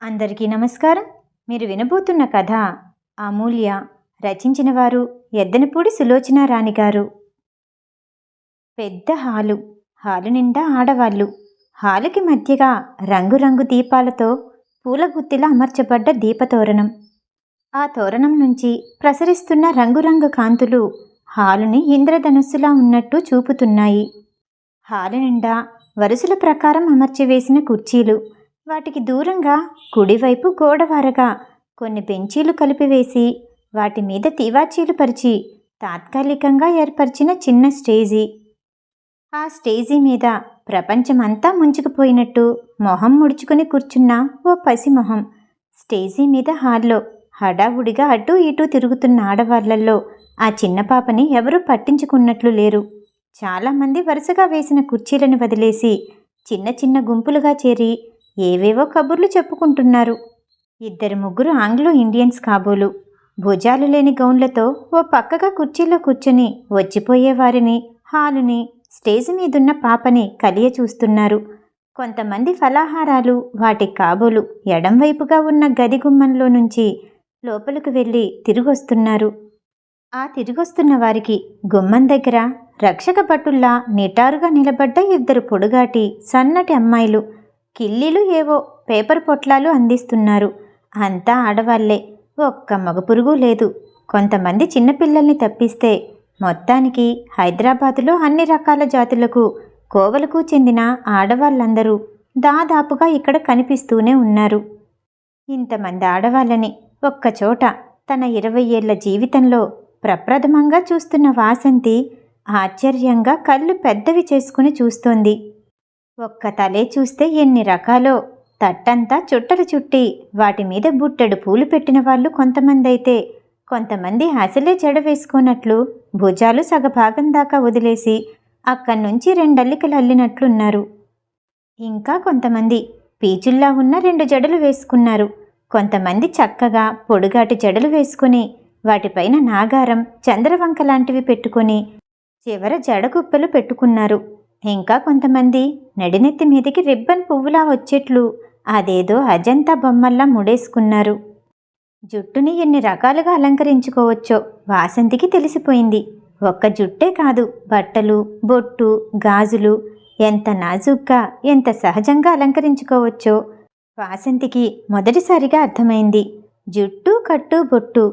అందరికీ నమస్కారం. మీరు వినబోతున్న కథ అమూల్య. రచించిన వారు ఎద్దనపూడి సులోచన రాణి గారు. పెద్ద హాలు నిండా ఆడవాళ్ళు. హాలుకి మధ్యగా రంగురంగు దీపాలతో పూలగుత్తిలా అమర్చబడ్డ దీపతోరణం. ఆ తోరణం నుంచి ప్రసరిస్తున్న రంగురంగు కాంతులు హాలుని ఇంద్రధనుస్సులా ఉన్నట్టు చూపుతున్నాయి. హాలు నిండా వరుసల ప్రకారం అమర్చివేసిన కుర్చీలు, వాటికి దూరంగా కుడివైపు గోడవారగా కొన్ని బెంచీలు కలిపివేసి వాటి మీద తివాచీలు పరిచి తాత్కాలికంగా ఏర్పరిచిన చిన్న స్టేజీ. ఆ స్టేజీ మీద ప్రపంచమంతా ముంచుకుపోయినట్టు మొహం ముడుచుకుని కూర్చున్న ఓ పసిమొహం. స్టేజీ మీద హాల్లో హడావుడిగా అటూ ఇటూ తిరుగుతున్న ఆడవాళ్లల్లో ఆ చిన్న పాపని ఎవరూ పట్టించుకున్నట్లు లేరు. చాలామంది వరుసగా వేసిన కుర్చీలను వదిలేసి చిన్న చిన్న గుంపులుగా చేరి ఏవేవో కబుర్లు చెప్పుకుంటున్నారు. ఇద్దరు ముగ్గురు ఆంగ్లో ఇండియన్స్ కాబోలు భుజాలు లేని గౌన్లతో ఓ పక్కగా కుర్చీలో కూర్చుని వచ్చిపోయేవారిని, హాలుని, స్టేజి మీదున్న పాపని కలియ చూస్తున్నారు. కొంతమంది ఫలాహారాలు వాటి కాబోలు ఎడంవైపుగా ఉన్న గది గుమ్మంలో నుంచి లోపలికి వెళ్ళి తిరిగొస్తున్నారు. ఆ తిరిగొస్తున్న వారికి గుమ్మం దగ్గర రక్షక భటుల్లా నిటారుగా నిలబడ్డ ఇద్దరు పొడుగాటి సన్నటి అమ్మాయిలు కిల్లీలు ఏవో పేపర్ పొట్లాలు అందిస్తున్నారు. అంతా ఆడవాళ్లే, ఒక్క మగపురుగు లేదు. కొంతమంది చిన్నపిల్లల్ని తప్పిస్తే మొత్తానికి హైదరాబాదులో అన్ని రకాల జాతులకు కోవలకు చెందిన ఆడవాళ్ళందరూ దాదాపుగా ఇక్కడ కనిపిస్తూనే ఉన్నారు. ఇంతమంది ఆడవాళ్ళని ఒక్కచోట తన 20 ఏళ్ల జీవితంలో ప్రప్రథమంగా చూస్తున్న వాసంతి ఆశ్చర్యంగా కళ్ళు పెద్దవి చేసుకుని చూస్తోంది. ఒక్క తలే చూస్తే ఎన్ని రకాలో. తట్టంతా చుట్టలు చుట్టి వాటి మీద బుట్టెడు పూలు పెట్టిన వాళ్ళు కొంతమంది అయితే, కొంతమంది అసలే జడ వేసుకోనట్లు భుజాలు సగభాగం దాకా వదిలేసి అక్కడి నుంచి 2 అల్లికలు అల్లినట్లున్నారు. ఇంకా కొంతమంది పీచుల్లా ఉన్న 2 జడలు వేసుకున్నారు. కొంతమంది చక్కగా పొడుగాటి జడలు వేసుకుని వాటిపైన నాగారం, చంద్రవంక లాంటివి పెట్టుకుని చివర జడకుప్పలు పెట్టుకున్నారు. ఇంకా కొంతమంది నడినెత్తి మీదకి రిబ్బన్ పువ్వులా వచ్చేట్లు అదేదో అజంతా బొమ్మల్లా ముడేసుకున్నారు. జుట్టుని ఎన్ని రకాలుగా అలంకరించుకోవచ్చో వాసంతికి తెలిసిపోయింది. ఒక్క జుట్టే కాదు, బట్టలు, బొట్టు, గాజులు ఎంత నాజూగ్గా, ఎంత సహజంగా అలంకరించుకోవచ్చో వాసంతికి మొదటిసారిగా అర్థమైంది. జుట్టు, కట్టు, బొట్టు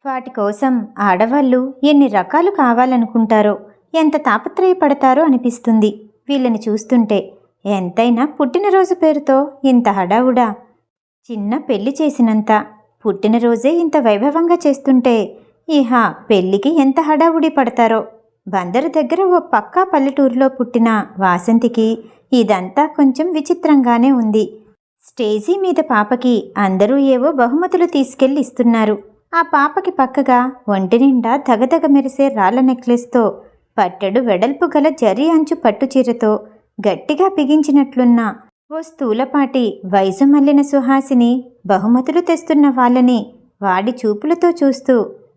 వాటి కోసం ఆడవాళ్ళు ఎన్ని రకాలు కావాలనుకుంటారో, ఎంత తాపత్రయపడతారో అనిపిస్తుంది వీళ్ళని చూస్తుంటే. ఎంతైనా పుట్టినరోజు పేరుతో ఇంత హడావుడా, చిన్న పెళ్లి చేసినంత పుట్టినరోజే ఇంత వైభవంగా చేస్తుంటే ఇహ పెళ్లికి ఎంత హడావుడి పడతారో. బందరు దగ్గర ఓ పక్కా పల్లెటూరులో పుట్టిన వాసంతికి ఇదంతా కొంచెం విచిత్రంగానే ఉంది. స్టేజీ మీద పాపకి అందరూ ఏవో బహుమతులు తీసుకెళ్లి ఇస్తున్నారు. ఆ పాపకి పక్కగా ఒంటి నిండా దగదగ మెరిసే రాళ్ల నెక్లెస్తో, పట్టెడు వెడల్పు గల జరీ అంచు పట్టుచీరతో గట్టిగా బిగించినట్లున్న ఓ స్థూలపాటి వయసు మళ్లిన సుహాసిని బహుమతులు తెస్తున్న వాళ్ళని వాడి చూపులతో చూస్తూ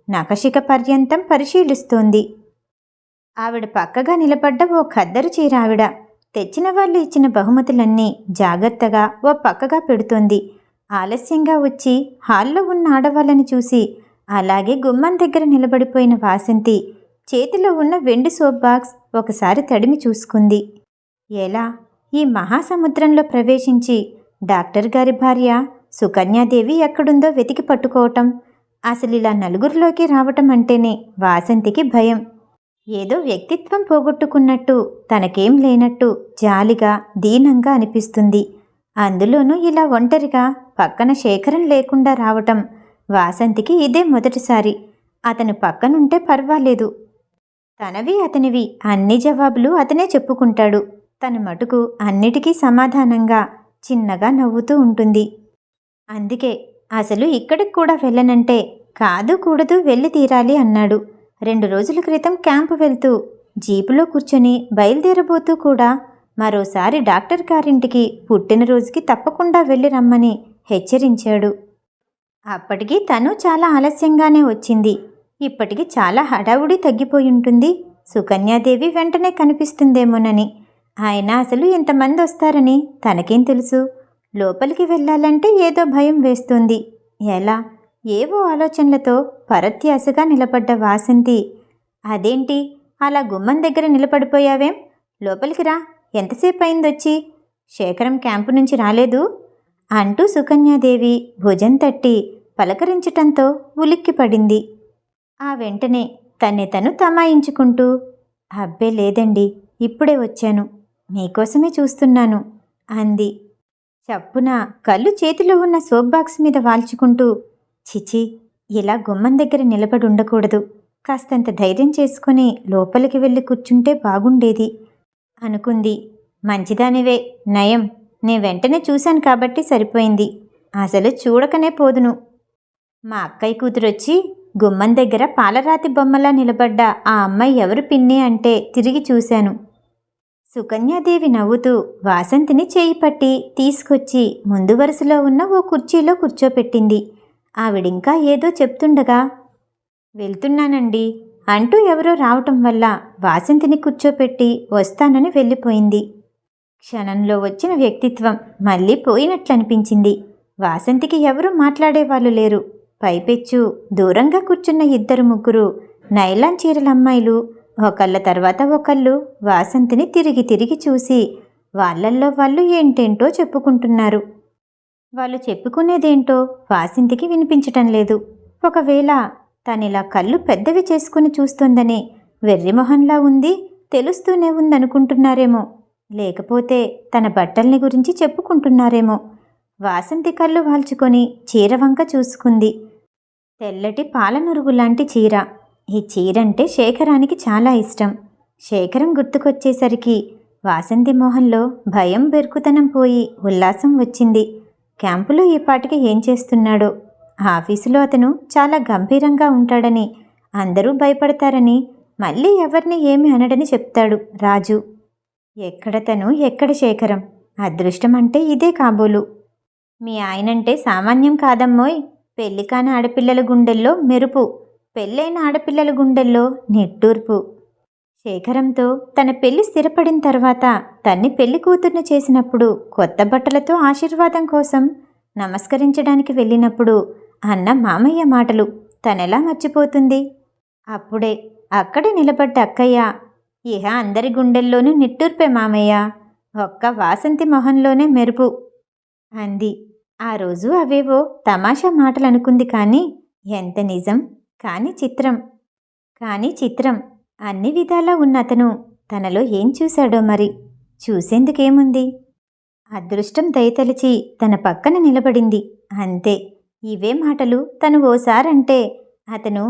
నఖశిఖ పర్యంతం పరిశీలిస్తోంది. ఆవిడ పక్కగా నిలబడ్డ ఓ ఖద్దరు చీర ఆవిడ తెచ్చిన వాళ్ళు ఇచ్చిన బహుమతులన్నీ జాగ్రత్తగా ఓ పక్కగా పెడుతోంది. ఆలస్యంగా వచ్చి హాల్లో ఉన్న ఆడవాళ్ళని చూసి అలాగే గుమ్మం దగ్గర నిలబడిపోయిన వాసంతి చేతిలో ఉన్న వెండి సోప్ బాక్స్ ఒకసారి తడిమి చూసుకుంది. ఎలా ఈ మహాసముద్రంలో ప్రవేశించి డాక్టర్ గారి భార్య సుకన్యాదేవి ఎక్కడుందో వెతికి పట్టుకోవటం, అసలిలా నలుగురిలోకి రావటం అంటేనే వాసంతికి భయం. ఏదో వ్యక్తిత్వం పోగొట్టుకున్నట్టు, తనకేం లేనట్టు జాలిగా, దీనంగా అనిపిస్తుంది. అందులోనూ ఇలా ఒంటరిగా పక్కన శేఖరం లేకుండా రావటం వాసంతికి ఇదే మొదటిసారి. అతను పక్కనుంటే పర్వాలేదు, తనవి అతనివి అన్ని జవాబులు అతనే చెప్పుకుంటాడు. తన మటుకు అన్నిటికీ సమాధానంగా చిన్నగా నవ్వుతూ ఉంటుంది. అందుకే అసలు ఇక్కడికి కూడా వెళ్ళనంటే కాదు కూడదు వెళ్ళి తీరాలి అన్నాడు. 2 రోజుల క్రితం క్యాంపు వెళ్తూ జీపులో కూర్చొని బయలుదేరబోతూ కూడా మరోసారి డాక్టర్ గారింటికి పుట్టినరోజుకి తప్పకుండా వెళ్ళి రమ్మని హెచ్చరించాడు. అప్పటికి తను చాలా ఆలస్యంగానే వచ్చింది. ఇప్పటికి చాలా హడావుడి తగ్గిపోయుంటుంది. సుకన్యాదేవి వెంటనే కనిపిస్తుందేమోనని. ఆయన అసలు ఇంతమంది వస్తారని తనకేం తెలుసు? లోపలికి వెళ్ళాలంటే ఏదో భయం వేస్తుంది. ఎలా? ఏవో ఆలోచనలతో పరధ్యాసగా నిలబడ్డ వాసంతి, అదేంటి అలా గుమ్మం దగ్గర నిలబడిపోయావేం? లోపలికి రా, ఎంతసేపు అయిందొచ్చి? శేఖరం క్యాంపు నుంచి రాలేదు అంటూ సుకన్యాదేవి భుజం తట్టి పలకరించటంతో ఉలిక్కిపడింది. ఆ వెంటనే తన్నే తను తమాయించుకుంటూ, అబ్బే లేదండి, ఇప్పుడే వచ్చాను, మీకోసమే చూస్తున్నాను అంది. చప్పున కళ్ళు చేతిలో ఉన్న సోప్ బాక్స్ మీద వాల్చుకుంటూ, చిచి, ఇలా గుమ్మం దగ్గర నిలబడి ఉండకూడదు, కాస్తంత ధైర్యం చేసుకుని లోపలికి వెళ్ళి కూర్చుంటే బాగుండేది అనుకుంది. మంచిదానివే, నయం, నే వెంటనే చూశాను కాబట్టి సరిపోయింది, అసలు చూడకనే పోదును. మా అక్కయ్య కూతురొచ్చి గుమ్మం దగ్గర పాలరాతి బొమ్మలా నిలబడ్డ ఆ అమ్మాయి ఎవరు పిన్ని అంటే తిరిగి చూశాను. సుకన్యాదేవి నవ్వుతూ వాసంతిని చేయి పట్టి తీసుకొచ్చి ముందు వరుసలో ఉన్న ఓ కుర్చీలో కూర్చోపెట్టింది. ఆవిడింకా ఏదో చెప్తుండగా, వెళ్తున్నానండి అంటూ ఎవరో రావటం వల్ల వాసంతిని కూర్చోపెట్టి వస్తానని వెళ్ళిపోయింది. క్షణంలో వచ్చిన వ్యక్తిత్వం మళ్ళీ పోయినట్లనిపించింది. వాసంతికి ఎవరూ మాట్లాడేవాళ్ళు లేరు. పైపెచ్చు దూరంగా కూర్చున్న ఇద్దరు ముగ్గురు నైలాన్ చీరల అమ్మాయిలు ఒకళ్ళ తర్వాత ఒకళ్ళు వాసంతిని తిరిగి తిరిగి చూసి వాళ్ళల్లో వాళ్ళు ఏంటేంటో చెప్పుకుంటున్నారు. వాళ్ళు చెప్పుకునేదేంటో వాసంతికి వినిపించటం లేదు. ఒకవేళ తనిలా కళ్ళు పెద్దవి చేసుకుని చూస్తోందని వెర్రిమొహంలా ఉంది, తెలుస్తూనే ఉందనుకుంటున్నారేమో, లేకపోతే తన బట్టల్ని గురించి చెప్పుకుంటున్నారేమో. వాసంతి కళ్ళు వాల్చుకొని చీరవంక చూసుకుంది. తెల్లటి పాలనురుగులాంటి చీర. ఈ చీరంటే శేఖరానికి చాలా ఇష్టం. శేఖరం గుర్తుకొచ్చేసరికి వాసంతి మొహంలో భయం బెరుకుతనం పోయి ఉల్లాసం వచ్చింది. క్యాంపులో ఈ పాటికి ఏం చేస్తున్నాడో, ఆఫీసులో అతను చాలా గంభీరంగా ఉంటాడని, అందరూ భయపడతారని, మళ్ళీ ఎవరిని ఏమి అనడని చెప్తాడు రాజు. ఎక్కడ తను, ఎక్కడ శేఖరం? అదృష్టం అంటే ఇదే కాబోలు. మీ ఆయనంటే సామాన్యం కాదమ్మోయ్. పెళ్లికాని ఆడపిల్లల గుండెల్లో మెరుపు, పెళ్ళైన ఆడపిల్లల గుండెల్లో నిట్టూర్పు. శేఖరంతో తన పెళ్లి స్థిరపడిన తర్వాత తన్ని పెళ్లి కూతుర్ని చేసినప్పుడు కొత్త బట్టలతో ఆశీర్వాదం కోసం నమస్కరించడానికి వెళ్ళినప్పుడు అన్న మామయ్య మాటలు తనెలా మర్చిపోతుంది? అప్పుడే అక్కడే నిలబడ్డ అక్కయ్య, ఇహ అందరి గుండెల్లోనూ నిట్టూర్పే మామయ్య, ఒక్క వాసంతి మొహంలోనే మెరుపు అంది. ఆ రోజు అవేవో తమాషా మాటలనుకుంది. కానీ ఎంత నిజం. కానీ చిత్రం అన్ని విధాలా ఉన్న అతను తనలో ఏం చూశాడో మరి. చూసేందుకేముంది? అదృష్టం దయతలిచి తన పక్కన నిలబడింది, అంతే. ఇవే మాటలు తను ఓసారంటే అతను,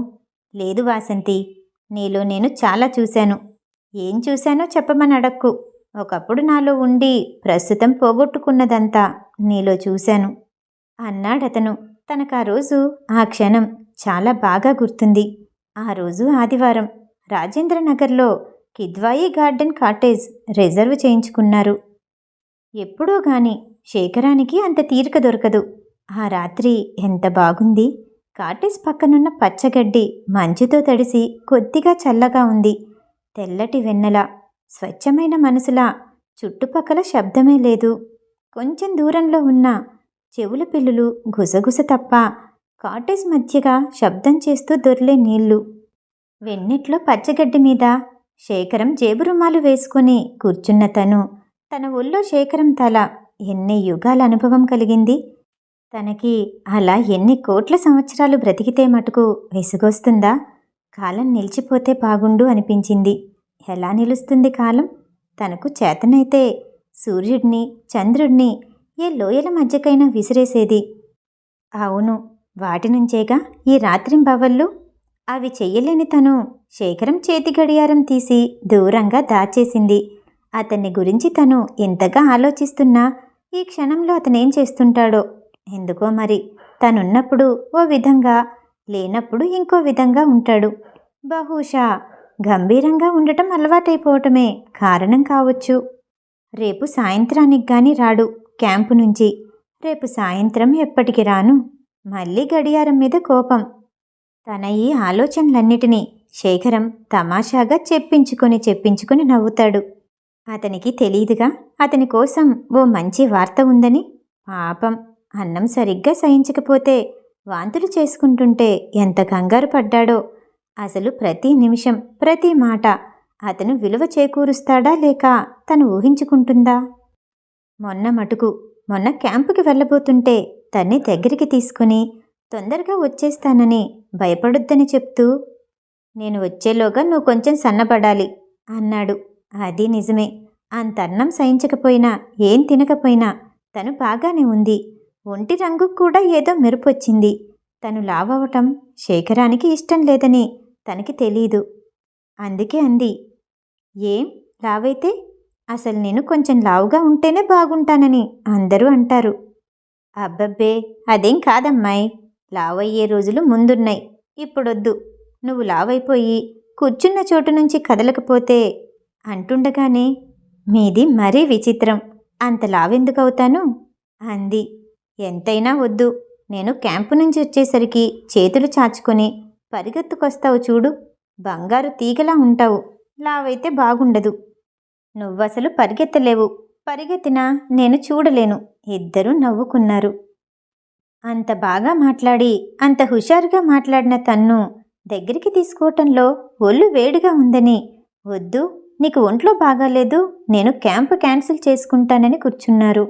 లేదు వాసంతి, నీలో నేను చాలా చూశాను. ఏం చూశానో చెప్పమని అడక్కు. ఒకప్పుడు నాలో ఉండి ప్రస్తుతం పోగొట్టుకున్నదంతా నీలో చూశాను అన్నాడతను. తనకా రోజు ఆ క్షణం చాలా బాగా గుర్తుంది. ఆ రోజు ఆదివారం. రాజేంద్రనగర్లో కిద్వాయి గార్డెన్ కాటేజ్ రిజర్వ్ చేయించుకున్నారు. ఎప్పుడో గాని శేఖరానికి అంత తీరిక దొరకదు. ఆ రాత్రి ఎంత బాగుంది. కాటేజ్ పక్కనున్న పచ్చగడ్డి మంచుతో తడిసి కొద్దిగా చల్లగా ఉంది. తెల్లటి వెన్నెల, స్వచ్ఛమైన మనసులా. చుట్టుపక్కల శబ్దమే లేదు. కొంచెం దూరంలో ఉన్న చెవుల పిల్లులు గుసగుస తప్ప కాటేజ్ మధ్యగా శబ్దం చేస్తూ దొర్లే నీళ్లు. వెన్నెట్లో పచ్చగడ్డి మీద శేఖరం జేబు రుమాలు వేసుకుని కూర్చున్న తన ఒళ్ళో శేఖరం తల. ఎన్ని యుగాల అనుభవం కలిగింది తనకి. అలా ఎన్ని కోట్ల సంవత్సరాలు బ్రతికితే మటుకు విసుగొస్తుందా? కాలం నిలిచిపోతే బాగుండు అనిపించింది. ఎలా నిలుస్తుంది కాలం? తనకు చేతనైతే సూర్యుడిని, చంద్రుడిని ఏ లోయల మధ్యకైనా విసిరేసేది. అవును, వాటి నుంచేగా ఈ రాత్రింబవళ్ళు. అవి చెయ్యలేని తను శేఖరం చేతి గడియారం తీసి దూరంగా దాచేసింది. అతన్ని గురించి తను ఎంతగా ఆలోచిస్తున్నా ఈ క్షణంలో అతనేం చేస్తుంటాడో ఎందుకో మరి. తనున్నప్పుడు ఓ విధంగా, లేనప్పుడు ఇంకో విధంగా ఉంటాడు. బహుశా గంభీరంగా ఉండటం అలవాటైపోవటమే కారణం కావచ్చు. రేపు సాయంత్రానికి గాని రాడు క్యాంపు నుంచి. రేపు సాయంత్రం ఎప్పటికి రాను? మళ్ళీ గడియారం మీద కోపం. తన ఈ ఆలోచనలన్నిటినీ శేఖరం తమాషాగా చెప్పించుకొని నవ్వుతాడు. అతనికి తెలీదుగా అతని కోసం ఓ మంచి వార్త ఉందని. పాపం, అన్నం సరిగ్గా సహించకపోతే వాంతులు చేసుకుంటుంటే ఎంత కంగారు పడ్డాడో. అసలు ప్రతి నిమిషం, ప్రతి మాట అతను విలువ చేకూరుస్తాడా లేక తను ఊహించుకుంటుందా? మొన్న క్యాంపుకి వెళ్ళబోతుంటే తన్ని దగ్గరికి తీసుకుని తొందరగా వచ్చేస్తానని, భయపడొద్దని చెప్తూ, నేను వచ్చేలోగా నువ్వు కొంచెం సన్నపడాలి అన్నాడు. అది నిజమే. అంతన్నం సహించకపోయినా, ఏం తినకపోయినా తను బాగానే ఉంది. ఒంటి రంగుకు కూడా ఏదో మెరుపొచ్చింది. తను లావవటం శేఖరానికి ఇష్టం లేదని తనకి తెలీదు. అందుకే అంది, ఏం లావైతే? అసలు నేను కొంచెం లావుగా ఉంటేనే బాగుంటానని అందరూ అంటారు. అబ్బబ్బే, అదేం కాదమ్మాయి. లావయ్యే రోజులు ముందున్నాయి. ఇప్పుడొద్దు. నువ్వు లావైపోయి కూర్చున్న చోటు నుంచి కదలకపోతే అంటుండగానే, మీది మరీ విచిత్రం. అంత లావెందుకవుతాను అంది. ఎంతైనా వద్దు. నేను క్యాంపు నుంచి వచ్చేసరికి చేతులు చాచుకొని పరిగెత్తుకొస్తావు చూడు, బంగారు తీగలా ఉంటావు. లావైతే బాగుండదు. నువ్వసలు పరిగెత్తలేవు. పరిగెత్తినా నేను చూడలేను. ఇద్దరూ నవ్వుకున్నారు. అంత బాగా మాట్లాడి, అంత హుషారుగా మాట్లాడిన తన్ను దగ్గరికి తీసుకోవటంలో ఒళ్ళు వేడిగా ఉందని, వద్దు, నీకు ఒంట్లో బాగాలేదు, నేను క్యాంపు క్యాన్సిల్ చేసుకుంటానని కూర్చున్నారు.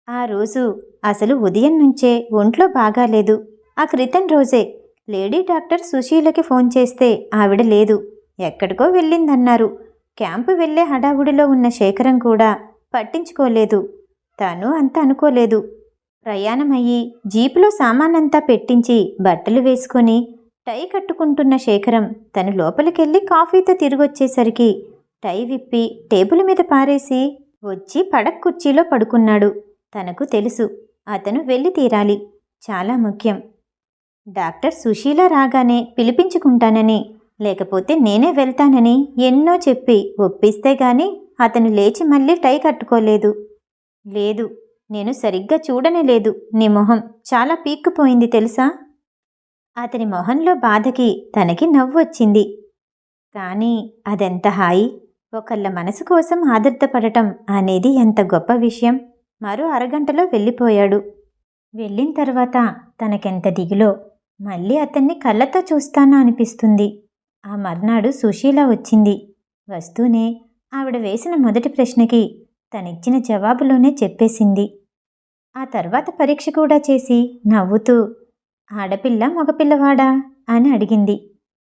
ఆ రోజు అసలు ఉదయం నుంచే ఒంట్లో బాగాలేదు. ఆ క్రితం రోజే లేడీ డాక్టర్ సుశీలకి ఫోన్ చేస్తే ఆవిడ లేదు, ఎక్కడికో వెళ్ళిందన్నారు. క్యాంపు వెళ్లే హడావుడిలో ఉన్న శేఖరం కూడా పట్టించుకోలేదు. తను అంత అనుకోలేదు. ప్రయాణమయ్యి జీపులో సామానంతా పెట్టించి బట్టలు వేసుకొని టై కట్టుకుంటున్న శేఖరం తను లోపలికెళ్ళి కాఫీతో తిరిగొచ్చేసరికి టై విప్పి టేబుల్ మీద పారేసి వచ్చి పడక కుర్చీలో పడుకున్నాడు. తనకు తెలుసు, అతను వెళ్ళి తీరాలి. చాలా ముఖ్యం. డాక్టర్ సుశీల రాగానే పిలిపించుకుంటానని, లేకపోతే నేనే వెళ్తానని ఎన్నో చెప్పి ఒప్పిస్తే గాని అతను లేచి మళ్ళీ టై కట్టుకోలేదు. లేదు, నేను సరిగ్గా చూడనే లేదు. నీ మొహం చాలా పీక్కుపోయింది తెలుసా? అతని మొహంలో బాధకి తనకి నవ్వు వచ్చింది. కానీ అదెంత హాయి. ఒకళ్ళ మనసు కోసం ఆదుర్దపడటం అనేది ఎంత గొప్ప విషయం. మరో అరగంటలో వెళ్ళిపోయాడు. వెళ్ళిన తర్వాత తనకెంత దిగులో. మళ్ళీ అతన్ని కళ్ళతో చూస్తానా అనిపిస్తుంది. ఆ మర్నాడు సుశీల వచ్చింది. వస్తూనే ఆవిడ వేసిన మొదటి ప్రశ్నకి తనిచ్చిన జవాబులోనే చెప్పేసింది. ఆ తర్వాత పరీక్ష కూడా చేసి నవ్వుతూ, ఆడపిల్ల మగపిల్లవాడా అని అడిగింది.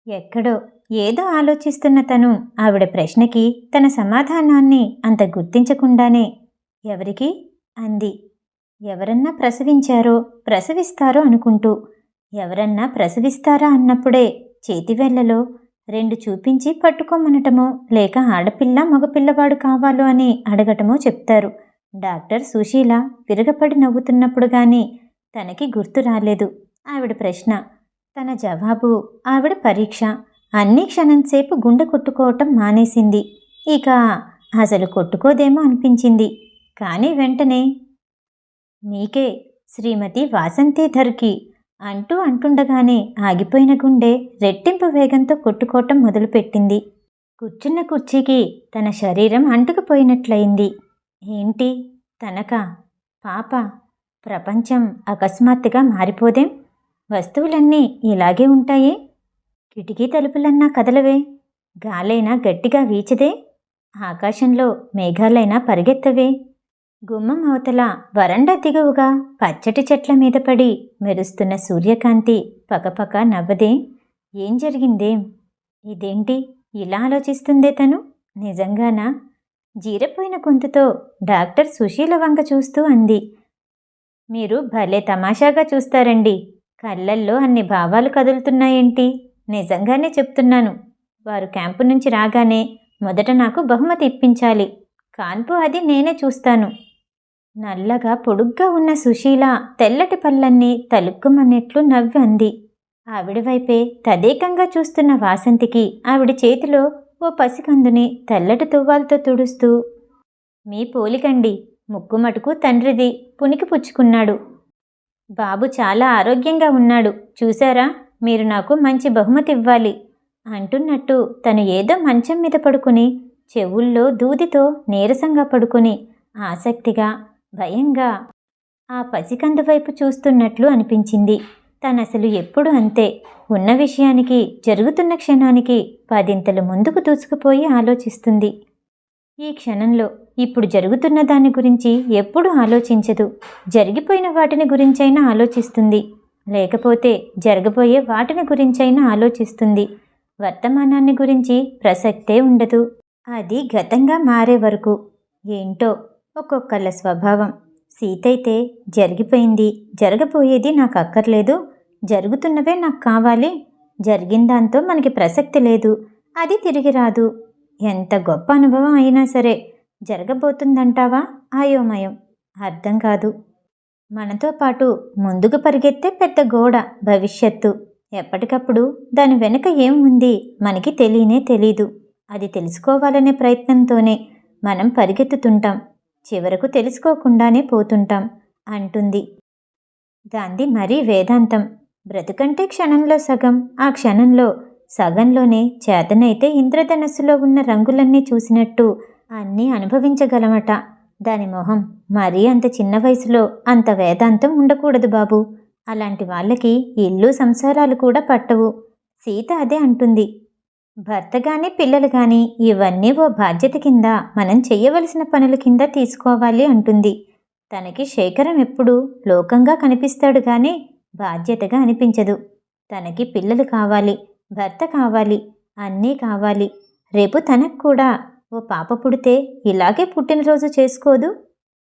ఎక్కడో ఏదో ఆలోచిస్తున్న తను ఆవిడ ప్రశ్నకి తన సమాధానాన్ని అంత గుర్తించకుండానే, ఎవరికి అంది. ఎవరన్నా ప్రసవించారో ప్రసవిస్తారో అనుకుంటూ. ఎవరన్నా ప్రసవిస్తారా అన్నప్పుడే చేతివేళ్లలో 2 చూపించి పట్టుకోమనటమో, లేక ఆడపిల్ల మగపిల్లవాడు కావాలో అని అడగటమో చెప్తారు. డాక్టర్ సుశీల విరగపడి నవ్వుతున్నప్పుడు గాని తనకి గుర్తు రాలేదు ఆవిడ ప్రశ్న, తన జవాబు, ఆవిడ పరీక్ష. అన్నీ క్షణంసేపు గుండె కొట్టుకోవటం మానేసింది. ఇక అసలు కొట్టుకోదేమో అనిపించింది. కానీ వెంటనే, మీకే, శ్రీమతి వాసంతీధర్కి అంటుండగానే ఆగిపోయిన గుండె రెట్టింపు వేగంతో కొట్టుకోవటం మొదలుపెట్టింది. కూర్చున్న కుర్చీకి తన శరీరం అంటుకుపోయినట్లయింది. ఏంటి తనకా? పాప? ప్రపంచం అకస్మాత్తుగా మారిపోదేం? వస్తువులన్నీ ఇలాగే ఉంటాయే? కిటికీ తలుపులన్నా కదలవే? గాలైనా గట్టిగా వీచదే? ఆకాశంలో మేఘాలైనా పరిగెత్తవే? గుమ్మం అవతల వరండా దిగువగా పచ్చటి చెట్ల మీద పడి మెరుస్తున్న సూర్యకాంతి పకపక నవ్వదే? ఏం జరిగిందేం? ఇదేంటి ఇలా ఆలోచిస్తుందే తను? నిజంగానా? జీరపోయిన గొంతుతో డాక్టర్ సుశీల వంక చూస్తూ అంది. మీరు భలే తమాషాగా చూస్తారండి. కళ్ళల్లో అన్ని భావాలు కదులుతున్నాయేంటి? నిజంగానే చెప్తున్నాను. వారు క్యాంపు నుంచి రాగానే మొదట నాకు బహుమతి ఇప్పించాలి. కాన్పు అది నేనే చూస్తాను. నల్లగా పొడుగ్గా ఉన్న సుశీల తెల్లటి పళ్ళన్నీ తలుక్కుమన్నట్లు నవ్వి అంది. ఆవిడ వైపే తదేకంగా చూస్తున్న వాసంతికి ఆవిడ చేతిలో ఓ పసికందుని తెల్లటి తువ్వాలతో తుడుస్తూ, మీ పోలికండి. ముక్కు మటుకు తండ్రిది పునికి పుచ్చుకున్నాడు. బాబు చాలా ఆరోగ్యంగా ఉన్నాడు. చూశారా? మీరు నాకు మంచి బహుమతి ఇవ్వాలి అంటున్నట్టు తను ఏదో మంచం మీద పడుకుని చెవుల్లో దూదితో నీరసంగా పడుకుని ఆసక్తిగా, భయంగా ఆ పసికందు వైపు చూస్తున్నట్లు అనిపించింది. తనసలు ఎప్పుడు అంతే. ఉన్న విషయానికి, జరుగుతున్న క్షణానికి పదింతలు ముందుకు దూసుకుపోయి ఆలోచిస్తుంది. ఈ క్షణంలో ఇప్పుడు జరుగుతున్న దాని గురించి ఎప్పుడూ ఆలోచించదు. జరిగిపోయిన వాటిని గురించైనా ఆలోచిస్తుంది, లేకపోతే జరగబోయే వాటిని గురించైనా ఆలోచిస్తుంది. వర్తమానాన్ని గురించి ప్రసక్తే ఉండదు. అది గతంగా మారే వరకు. ఏంటో ఒక్కొక్కళ్ళ స్వభావం. సీతైతే జరిగిపోయింది, జరగబోయేది నాకు అక్కర్లేదు, జరుగుతున్నవే నాకు కావాలి, జరిగిన దాంతో మనకి ప్రసక్తి లేదు, అది తిరిగి రాదు. ఎంత గొప్ప అనుభవం అయినా సరే జరగబోతుందంటావా అయోమయం, అర్థం కాదు. మనతో పాటు ముందుకు పరిగెత్తే పెద్ద గోడ భవిష్యత్తు. ఎప్పటికప్పుడు దాని వెనుక ఏం ఉంది మనకి తెలియనే తెలీదు. అది తెలుసుకోవాలనే ప్రయత్నంతోనే మనం పరిగెత్తుతుంటాం, చివరకు తెలుసుకోకుండానే పోతుంటాం అంటుంది. దాంది మరీ వేదాంతం. బ్రతుకంటే క్షణంలో సగం, ఆ క్షణంలో సగంలోనే చేతనైతే ఇంద్రధనస్సులో ఉన్న రంగులన్నీ చూసినట్టు అన్నీ అనుభవించగలమట. దాని మొహం మరీ అంత చిన్న వయసులో అంత వేదాంతం ఉండకూడదు బాబు. అలాంటి వాళ్ళకి ఇల్లు సంసారాలు కూడా పట్టవు. సీత అదే అంటుంది. భర్త గాని పిల్లలు గాని ఇవన్నీ ఓ బాధ్యత కింద, మనం చెయ్యవలసిన పనుల కింద తీసుకోవాలి అంటుంది. తనకి శేఖరం ఎప్పుడూ లోకంగా కనిపిస్తాడు గాని బాధ్యతగా అనిపించదు. తనకి పిల్లలు కావాలి, భర్త కావాలి, అన్నీ కావాలి. రేపు తనకు కూడా ఓ పాప పుడితే ఇలాగే పుట్టినరోజు చేసుకోదు?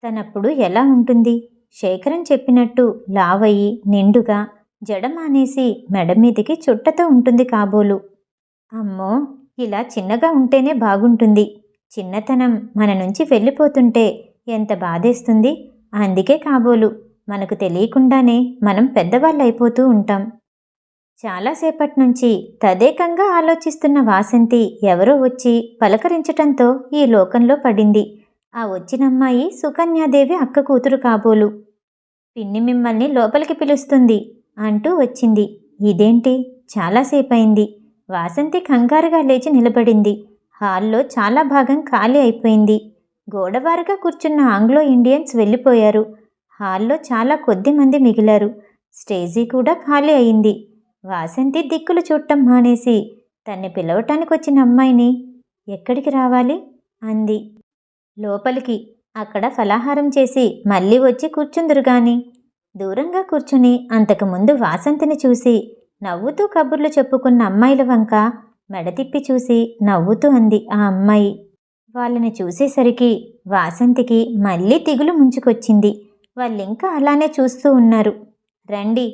తనప్పుడు ఎలా ఉంటుంది? శేఖరం చెప్పినట్టు లావయ్యి నిండుగా జడ మానేసి మెడ మీదికి చుట్టతో ఉంటుంది కాబోలు. అమ్మో, ఇలా చిన్నగా ఉంటేనే బాగుంటుంది. చిన్నతనం మన నుంచి వెళ్ళిపోతుంటే ఎంత బాధేస్తుంది. అందుకే కాబోలు మనకు తెలియకుండానే మనం పెద్దవాళ్ళైపోతూ ఉంటాం. చాలాసేపటి నుంచి తదేకంగా ఆలోచిస్తున్న వాసంతి ఎవరో వచ్చి పలకరించటంతో ఈ లోకంలో పడింది. ఆ వచ్చినమ్మాయి సుకన్యాదేవి అక్క కూతురు కాబోలు. పిన్ని మిమ్మల్ని లోపలికి పిలుస్తుంది అంటూ వచ్చింది. ఇదేంటి, చాలాసేపయింది. వాసంతి కంగారుగా లేచి నిలబడింది. హాల్లో చాలా భాగం ఖాళీ అయిపోయింది. గోడవారుగా కూర్చున్న ఆంగ్లో ఇండియన్స్ వెళ్ళిపోయారు. హాల్లో చాలా కొద్ది మంది మిగిలారు. స్టేజీ కూడా ఖాళీ అయింది. వాసంతి దిక్కులు చూడటం మానేసి తన్ని పిలవటానికి వచ్చిన అమ్మాయిని ఎక్కడికి రావాలి అంది. లోపలికి, అక్కడ ఫలాహారం చేసి మళ్ళీ వచ్చి కూర్చుందురుగాని. దూరంగా కూర్చుని అంతకుముందు వాసంతిని చూసి నవ్వుతూ కబుర్లు చెప్పుకున్న అమ్మాయిల వంక మెడ తిప్పి చూసి నవ్వుతూ అంది ఆ అమ్మాయి. వాళ్ళని చూసేసరికి వాసంతికి మళ్ళీ దిగులు ముంచుకొచ్చింది. వాళ్ళింకా అలానే చూస్తూ ఉన్నారు. రండి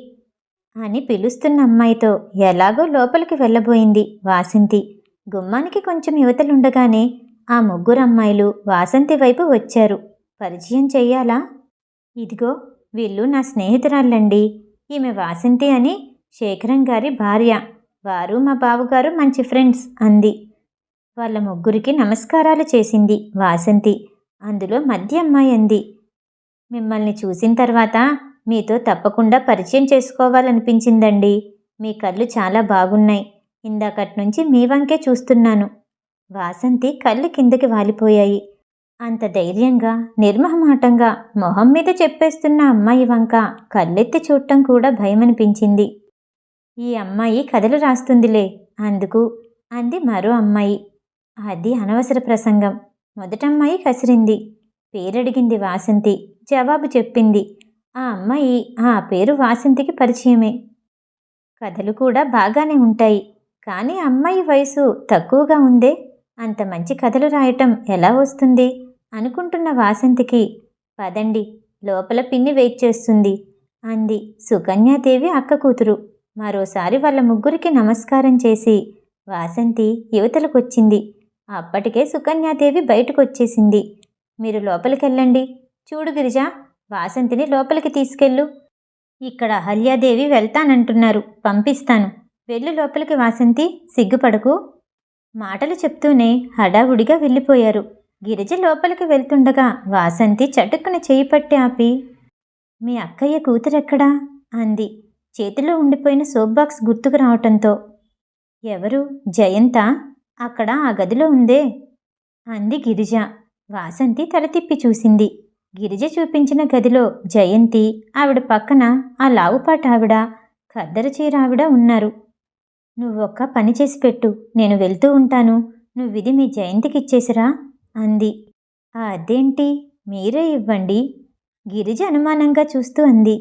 అని పిలుస్తున్న అమ్మాయితో ఎలాగో లోపలికి వెళ్ళబోయింది వాసంతి. గుమ్మానికి కొంచెం యువతలుండగానే ఆ ముగ్గురు అమ్మాయిలు వాసంతి వైపు వచ్చారు. పరిచయం చెయ్యాలా? ఇదిగో వీళ్ళు నా స్నేహితురాళ్ళండి. ఈమె వాసంతి అని శేఖరం గారి భార్య. వారు మా బావగారు మంచి ఫ్రెండ్స్ అంది. వాళ్ళ ముగ్గురికి నమస్కారాలు చేసింది వాసంతి. అందులో మధ్య అమ్మాయి అంది, మిమ్మల్ని చూసిన తర్వాత మీతో తప్పకుండా పరిచయం చేసుకోవాలనిపించిందండి. మీ కళ్ళు చాలా బాగున్నాయి. ఇందాకట్నుంచి మీ వంకే చూస్తున్నాను. వాసంతి కళ్ళు కిందకి వాలిపోయాయి. అంత ధైర్యంగా నిర్మహమాటంగా మొహం మీద చెప్పేస్తున్న అమ్మాయి వంక కళ్ళెత్తి చూడటం కూడా భయమనిపించింది. ఈ అమ్మాయి కథలు రాస్తుందిలే అందుకు అంది మరో అమ్మాయి. అది అనవసర ప్రసంగం. మొదటమ్మాయి కసిరింది. పేరడిగింది వాసంతి. జవాబు చెప్పింది. ఆ అమ్మాయి ఆ పేరు వాసంతికి పరిచయమే. కథలు కూడా బాగానే ఉంటాయి. కానీ అమ్మాయి వయసు తక్కువగా ఉందే, అంత మంచి కథలు రాయటం ఎలా వస్తుంది అనుకుంటున్న వాసంతికి, పదండి లోపల పిన్ని వెయిట్ చేస్తుంది అంది సుకన్యాదేవి అక్క కూతురు. మరోసారి వాళ్ళ ముగ్గురికి నమస్కారం చేసి వాసంతి యువతలకొచ్చింది. అప్పటికే సుకన్యాదేవి బయటకొచ్చేసింది. మీరు లోపలికెళ్ళండి. చూడు గిరిజా, వాసంతిని లోపలికి తీసుకెళ్ళు. ఇక్కడ అహల్యాదేవి వెళ్తానంటున్నారు, పంపిస్తాను. వెళ్ళు లోపలికి వాసంతి, సిగ్గుపడకు. మాటలు చెప్తూనే హడావుడిగా వెళ్ళిపోయారు. గిరిజ లోపలికి వెళ్తుండగా వాసంతి చటుక్కున చేయి పట్టి ఆపి, మీ అక్కయ్య కూతురెక్కడా అంది, చేతిలో ఉండిపోయిన సోప్ బాక్స్ గుర్తుకు రావటంతో. ఎవరు, జయంతా? అక్కడ ఆ గదిలో ఉందే అంది గిరిజ. వాసంతి తల తిప్పి చూసింది. గిరిజ చూపించిన గదిలో జయంతి, ఆవిడ పక్కన ఆ లావుపాటి ఆవిడ, ఖద్దరు చీర ఆవిడ ఉన్నారు. నువ్వొక్క పని చేసి పెట్టు, నేను వెళ్తూ ఉంటాను. నువ్విది మీ జయంతికి ఇచ్చేసిరా అంది. అదేంటి, మీరే ఇవ్వండి గిరిజ అనుమానంగా చూస్తూ అంది.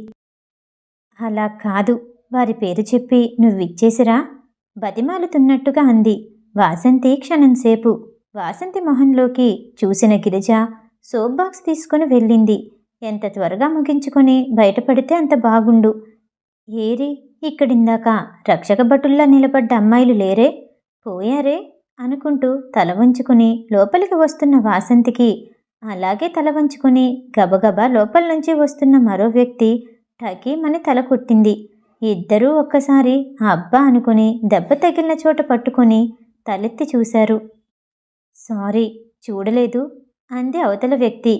అలా కాదు, వారి పేరు చెప్పి నువ్విచ్చేసిరా బతిమాలుతున్నట్టుగా అంది వాసంతి. క్షణంసేపు వాసంతి మొహంలోకి చూసిన గిరిజ సోప్ బాక్స్ తీసుకుని వెళ్ళింది. ఎంత త్వరగా ముగించుకొని బయటపడితే అంత బాగుండు. ఏరి, ఇక్కడిందాక రక్షక భటుల్లా నిలబడ్డ అమ్మాయిలు లేరే, పోయారే అనుకుంటూ తల వంచుకుని లోపలికి వస్తున్న వాసంతికి అలాగే తల వంచుకుని గబగబా లోపల నుంచి వస్తున్న మరో వ్యక్తి టకీమని తల కొట్టింది. ఇద్దరూ ఒక్కసారి అబ్బా అనుకుని దెబ్బ తగిలిన చోట పట్టుకొని తలెత్తి చూశారు. సారీ, చూడలేదు అంది అవతల వ్యక్తి.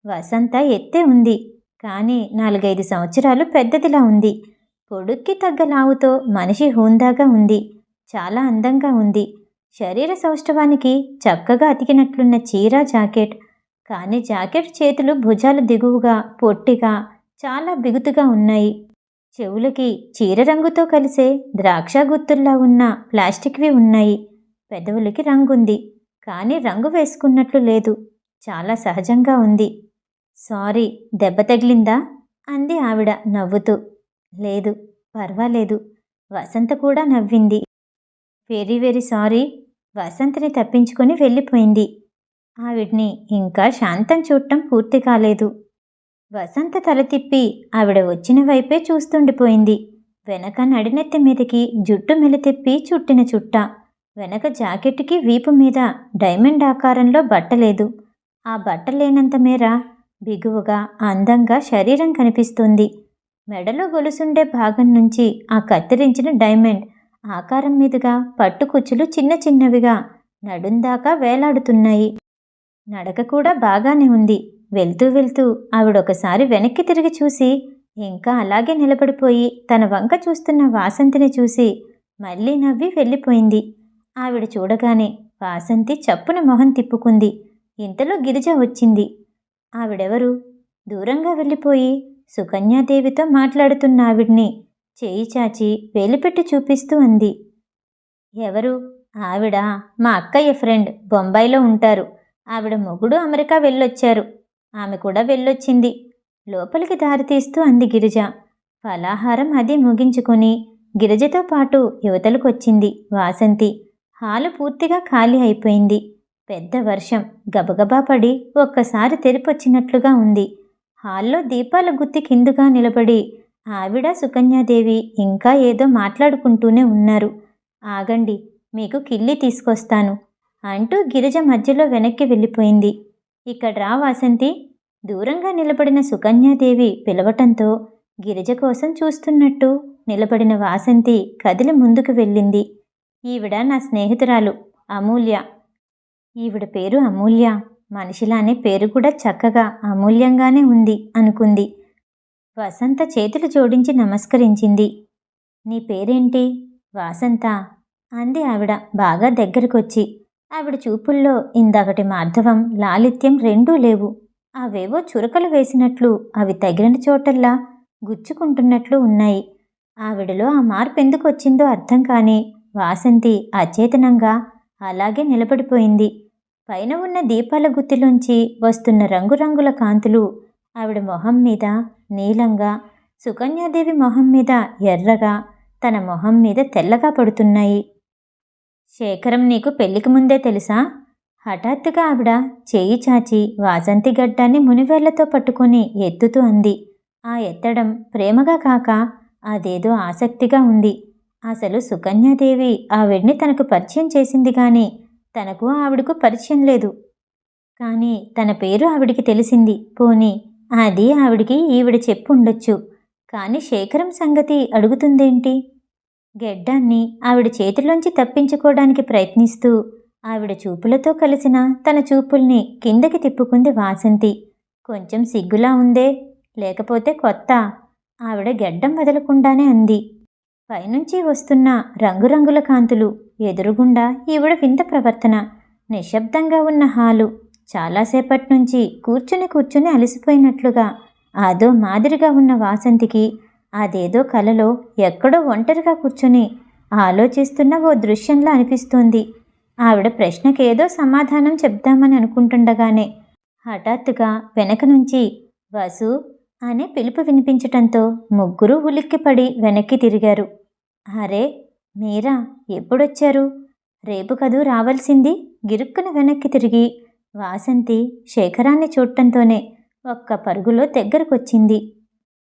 వసంత ఎత్తే ఉంది, కానీ 4-5 సంవత్సరాలు పెద్దదిలా ఉంది. పొడుక్కి తగ్గ లావుతో మనిషి హూందాగా ఉంది. చాలా అందంగా ఉంది. శరీర సౌష్ఠవానికి చక్కగా అతికినట్లున్న చీర, జాకెట్. కానీ జాకెట్ చేతులు భుజాలు దిగువగా పొట్టిగా చాలా బిగుతుగా ఉన్నాయి. చెవులకి చీర రంగుతో కలిసే ద్రాక్ష గుత్తుల్లా ఉన్న ప్లాస్టిక్వి ఉన్నాయి. పెదవులకి రంగుంది, కానీ రంగు వేసుకున్నట్లు లేదు. చాలా సహజంగా ఉంది. సారీ, దెబ్బ తగిలిందా అంది ఆవిడ నవ్వుతూ. లేదు, పర్వాలేదు. వసంత కూడా నవ్వింది. Very very sorry. వసంతని తప్పించుకొని వెళ్ళిపోయింది. ఆవిడ్ని ఇంకా శాంతం చూడటం పూర్తి కాలేదు. వసంత తల తిప్పి ఆవిడ వచ్చిన వైపే చూస్తుండిపోయింది. వెనక నడినెత్తి మీదకి జుట్టు మెలితిప్పి చుట్టిన చుట్ట. వెనక జాకెట్కి వీపు మీద డైమండ్ ఆకారంలో బట్టలేదు. ఆ బట్ట లేనంత మేర బిగువుగా అందంగా శరీరం కనిపిస్తుంది. మెడలో గొలుసుండే భాగం నుంచి ఆ కత్తిరించిన డైమండ్ ఆకారం మీదుగా పట్టుకుచ్చులు చిన్న చిన్నవిగా నడుందాకా వేలాడుతున్నాయి. నడక కూడా బాగానే ఉంది. వెళ్తూ వెళ్తూ ఆవిడొకసారి వెనక్కి తిరిగి చూసి ఇంకా అలాగే నిలబడిపోయి తన వంక చూస్తున్న వాసంతిని చూసి మళ్ళీ నవ్వి వెళ్ళిపోయింది. ఆవిడ చూడగానే వాసంతి చప్పున మొహం తిప్పుకుంది. ఇంతలో గిరిజ వచ్చింది. ఆవిడెవరు? దూరంగా వెళ్ళిపోయి సుకన్యాదేవితో మాట్లాడుతున్న ఆవిడ్ని చేయి చాచి వేలిపెట్టి చూపిస్తూ అంది. ఎవరు? ఆవిడ మా అక్కయ్య ఫ్రెండ్, బొంబాయిలో ఉంటారు. ఆవిడ మొగుడు అమెరికా వెళ్ళొచ్చారు. ఆమె కూడా వెళ్ళొచ్చింది. లోపలికి దారితీస్తూ అంది గిరిజ. ఫలాహారం అది ముగించుకొని గిరిజతో పాటు యువతలకొచ్చింది వాసంతి. హాలు పూర్తిగా ఖాళీ అయిపోయింది. పెద్ద వర్షం గబగబా పడి ఒక్కసారి తెరిపొచ్చినట్లుగా ఉంది. హాల్లో దీపాల గుత్తి కిందుగా నిలబడి ఆవిడ సుకన్యాదేవి ఇంకా ఏదో మాట్లాడుకుంటూనే ఉన్నారు. ఆగండి, మీకు కిల్లి తీసుకొస్తాను అంటూ గిరిజ మధ్యలో వెనక్కి వెళ్ళిపోయింది. ఇక్కడ రా వాసంతి. దూరంగా నిలబడిన సుకన్యాదేవి పిలవటంతో గిరిజ కోసం చూస్తున్నట్టు నిలబడిన వాసంతి కదిలి ముందుకు వెళ్ళింది. ఈవిడ నా స్నేహితురాలు అమూల్య. ఈవిడ పేరు అమూల్య. మనిషిలానే పేరు కూడా చక్కగా అమూల్యంగానే ఉంది అనుకుంది. వసంత చేతులు జోడించి నమస్కరించింది. నీ పేరేంటి? వాసంత అంది ఆవిడ బాగా దగ్గరకొచ్చి. ఆవిడ చూపుల్లో ఇందాకటి మార్ధవం, లాలిత్యం రెండూ లేవు. అవేవో చురకలు వేసినట్లు అవి తగిలిన చోటల్లా గుచ్చుకుంటున్నట్లు ఉన్నాయి. ఆవిడలో ఆ మార్పు ఎందుకు వచ్చిందో అర్థం కాని వాసంతి అచేతనంగా అలాగే నిలబడిపోయింది. పైన ఉన్న దీపాల గుత్తిలోంచి వస్తున్న రంగురంగుల కాంతులు ఆవిడ మొహం మీద నీలంగా, సుకన్యాదేవి మొహం మీద ఎర్రగా, తన మొహం మీద తెల్లగా పడుతున్నాయి. శేఖరం నీకు పెళ్లికి ముందే తెలుసా? హఠాత్తుగా ఆవిడ చేయి చాచి వాసంతి గడ్డాన్ని మునివేళ్లతో పట్టుకొని ఎత్తుతూ అంది. ఆ ఎత్తడం ప్రేమగా కాక అదేదో ఆసక్తిగా ఉంది. అసలు సుకన్యాదేవి ఆవిడ్ని తనకు పరిచయం చేసింది గాని తనకు ఆవిడకు పరిచయం లేదు. కానీ తన పేరు ఆవిడికి తెలిసింది. పోనీ అది ఆవిడికి ఈవిడ చెప్పుండొచ్చు. కానీ శేఖరం సంగతి అడుగుతుందేంటి? గెడ్డాన్ని ఆవిడ చేతిలోంచి తప్పించుకోవడానికి ప్రయత్నిస్తూ ఆవిడ చూపులతో కలిసిన తన చూపుల్ని కిందకి తిప్పుకుంది వాసంతి. కొంచెం సిగ్గులా ఉందే, లేకపోతే కొత్త? ఆవిడ గెడ్డం వదలకుండానే అంది. పైనుంచి వస్తున్న రంగురంగుల కాంతులు, ఎదురుగుండా ఈవిడ వింత ప్రవర్తన, నిశ్శబ్దంగా ఉన్న హాలు, చాలాసేపటి నుంచి కూర్చుని అలసిపోయినట్లుగా అదో మాదిరిగా ఉన్న వాసంతికి అదేదో కలలో ఎక్కడో ఒంటరిగా కూర్చుని ఆలోచిస్తున్న ఓ దృశ్యంలా అనిపిస్తోంది. ఆవిడ ప్రశ్నకేదో సమాధానం చెప్దామని అనుకుంటుండగానే హఠాత్తుగా వెనక నుంచి వసు అనే పిలుపు వినిపించటంతో ముగ్గురు ఉలిక్కిపడి వెనక్కి తిరిగారు. అరే, మీరా, ఎప్పుడొచ్చారు? రేపు కదూ రావాల్సింది. గిరుక్కున వెనక్కి తిరిగి వాసంతి శేఖరాన్ని చూడటంతోనే ఒక్క పరుగులో దగ్గరకొచ్చింది.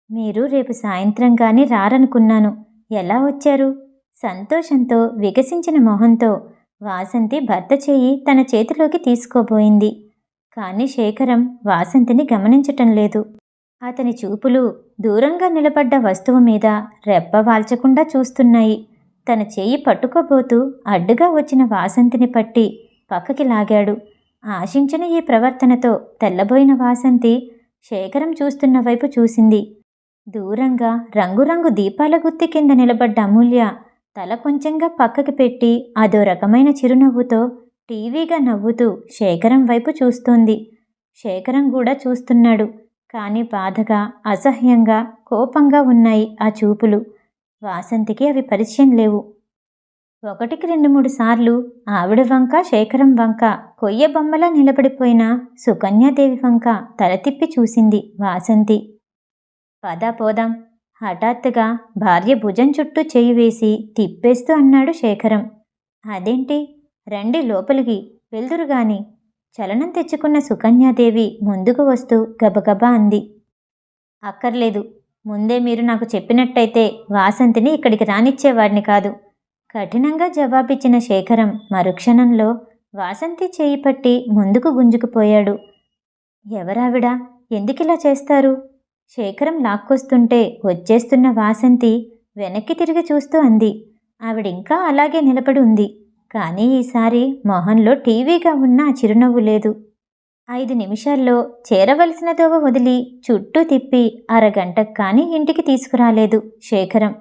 మీరు రేపు సాయంత్రం కానీ రారనుకున్నాను. ఎలా వచ్చారు? సంతోషంతో వికసించిన మొహంతో వాసంతి భర్త చేయి తన చేతిలోకి తీసుకోబోయింది. కానీ శేఖరం వాసంతిని గమనించటం లేదు. అతని చూపులు దూరంగా నిలబడ్డ వస్తువు మీద రెప్ప వాల్చకుండా చూస్తున్నాయి. తన చేయి పట్టుకోబోతూ అడ్డుగా వచ్చిన వాసంతిని పట్టి పక్కకి లాగాడు. ఆశించిన ఈ ప్రవర్తనతో తెల్లబోయిన వాసంతి శేఖరం చూస్తున్న వైపు చూసింది. దూరంగా రంగురంగు దీపాల గుత్తి కింద నిలబడ్డ అమూల్య తల కొంచెంగా పక్కకి పెట్టి అదో రకమైన చిరునవ్వుతో టీవీగా నవ్వుతూ శేఖరం వైపు చూస్తోంది. శేఖరం కూడా చూస్తున్నాడు. కానీ బాధగా, అసహ్యంగా, కోపంగా ఉన్నాయి ఆ చూపులు. వాసంతికి అవి పరిచయం లేవు. 1-2-3 సార్లు ఆవిడ వంక, శేఖరం వంక కొయ్య బొమ్మలా నిలబడిపోయిన సుకన్యాదేవి వంక తల తిప్పి చూసింది వాసంతి. పద పోదాం. హఠాత్తుగా భార్య భుజం చుట్టూ చేయి వేసి తిప్పేస్తూ అన్నాడు శేఖరం. అదేంటి? రండి లోపలికి, వెళ్దురుగాని. చలనం తెచ్చుకున్న సుకన్యాదేవి ముందుకు వస్తూ గబగబా అంది. అక్కర్లేదు. ముందే మీరు నాకు చెప్పినట్టయితే వాసంతిని ఇక్కడికి రానిచ్చేవాడిని కాదు. కఠినంగా జవాబిచ్చిన శేఖరం మరుక్షణంలో వాసంతి చేయి పట్టి ముందుకు గుంజుకుపోయాడు. ఎవరావిడ? ఎందుకిలా చేస్తారు? శేఖరం లాక్కొస్తుంటే వచ్చేస్తున్న వాసంతి వెనక్కి తిరిగి చూస్తూ అంది. ఆవిడింకా అలాగే నిలబడి ఉంది. కానీ ఈసారి మొహంలో టీవీగా ఉన్న ఆ చిరునవ్వు లేదు. 5 నిమిషాల్లో చేరవలసిన దోవ వదిలి చుట్టూ తిప్పి అరగంటకు కానీ ఇంటికి తీసుకురాలేదు శేఖరం.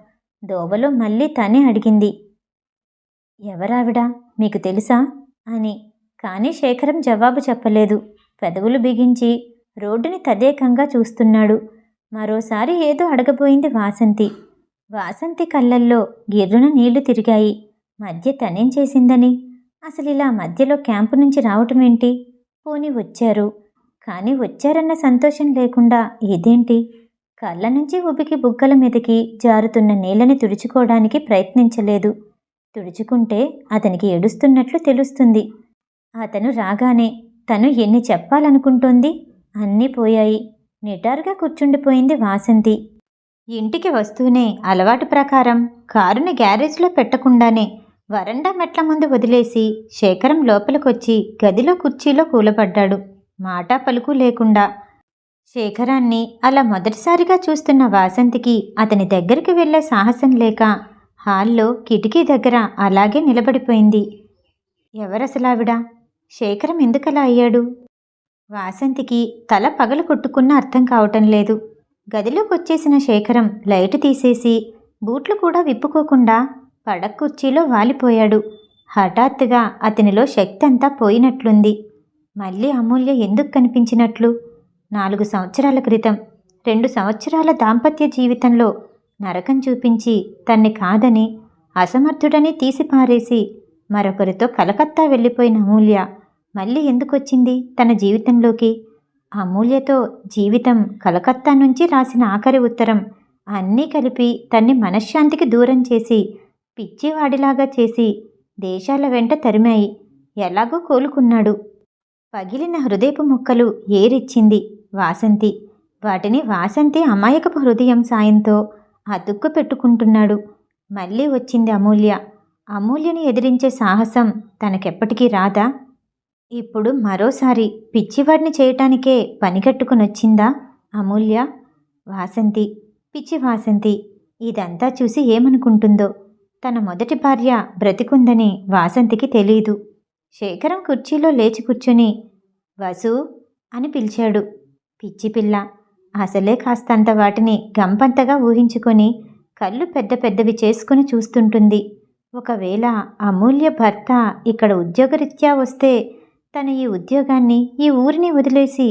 దోవలో మళ్ళీ తనే అడిగింది, ఎవరావిడ, మీకు తెలుసా అని. కానీ శేఖరం జవాబు చెప్పలేదు. పెదవులు బిగించి రోడ్డుని తదేకంగా చూస్తున్నాడు. మరోసారి ఏదో అడగబోయింది వాసంతి. వాసంతి కళ్ళల్లో గిర్రున నీళ్లు తిరిగాయి. మధ్య తనేం చేసిందని? అసలిలా మధ్యలో క్యాంపు నుంచి రావటమేంటి? పోని వచ్చారు. కానీ వచ్చారన్న సంతోషం లేకుండా ఇదేంటి? కళ్ళ నుంచి ఉబికి బుగ్గల మీదకి జారుతున్న నీళ్ళని తుడుచుకోవడానికి ప్రయత్నించలేదు. తుడుచుకుంటే అతనికి ఏడుస్తున్నట్లు తెలుస్తుంది. అతను రాగానే తను ఎన్ని చెప్పాలనుకుంటోంది? అన్నీ పోయాయి. నిటారుగా కూర్చుండిపోయింది వాసంతి. ఇంటికి వస్తూనే అలవాటు ప్రకారం కారుని గ్యారేజ్లో పెట్టకుండానే వరండా మెట్ల ముందు వదిలేసి శేఖరం లోపలికొచ్చి గదిలో కుర్చీలో కూలబడ్డాడు. మాటా పలుకు లేకుండా. శేఖరాన్ని అలా మొదటిసారిగా చూస్తున్న వాసంతికి అతని దగ్గరికి వెళ్లే సాహసం లేక హాల్లో కిటికీ దగ్గర అలాగే నిలబడిపోయింది. ఎవరసలావిడ? శేఖరం ఎందుకలా అయ్యాడు? వాసంతికి తల పగలు కొట్టుకున్న అర్థం కావటం లేదు. గదిలోకొచ్చేసిన శేఖరం లైటు తీసేసి బూట్లు కూడా విప్పుకోకుండా పడక కుర్చీలో వాలిపోయాడు. హఠాత్తుగా అతనిలో శక్తి అంతా పోయినట్లుంది. మళ్ళీ అమూల్య ఎందుకు కనిపించినట్లు? 4 సంవత్సరాల క్రితం 2 సంవత్సరాల దాంపత్య జీవితంలో నరకం చూపించి తన్ని కాదని, అసమర్థుడని తీసిపారేసి మరొకరితో కలకత్తా వెళ్ళిపోయిన అమూల్య మళ్ళీ ఎందుకొచ్చింది తన జీవితంలోకి? అమూల్యతో జీవితం, కలకత్తా నుంచి రాసిన ఆఖరి ఉత్తరం అన్నీ కలిపి తన్ని మనశ్శాంతికి దూరం చేసి, పిచ్చివాడిలాగా చేసి దేశాల వెంట తరిమాయి. ఎలాగో కోలుకున్నాడు. పగిలిన హృదయపు ముక్కలు ఏరిచ్చింది వాసంతి. వాటిని వాసంతి అమాయకపు హృదయం సాయంతో అతుక్కు పెట్టుకుంటున్నాడు. మళ్ళీ వచ్చింది అమూల్య. అమూల్యని ఎదిరించే సాహసం తనకెప్పటికీ రాదా? ఇప్పుడు మరోసారి పిచ్చివాడిని చేయటానికే పనిగట్టుకునొచ్చిందా అమూల్య? వాసంతి, పిచ్చి వాసంతి ఇదంతా చూసి ఏమనుకుంటుందో. తన మొదటి భార్య బ్రతికుందని వాసంతికి తెలీదు. శేఖరం కుర్చీలో లేచి కూర్చుని వసు అని పిలిచాడు. పిచ్చి పిల్ల. అసలే కాస్తంత వాటిని గంపంతగా ఊహించుకొని కళ్ళు పెద్ద పెద్దవి చేసుకుని చూస్తుంటుంది. ఒకవేళ అమూల్య భర్త ఇక్కడ ఉద్యోగరీత్యా వస్తే తన ఈ ఉద్యోగాన్ని, ఈ ఊరిని వదిలేసి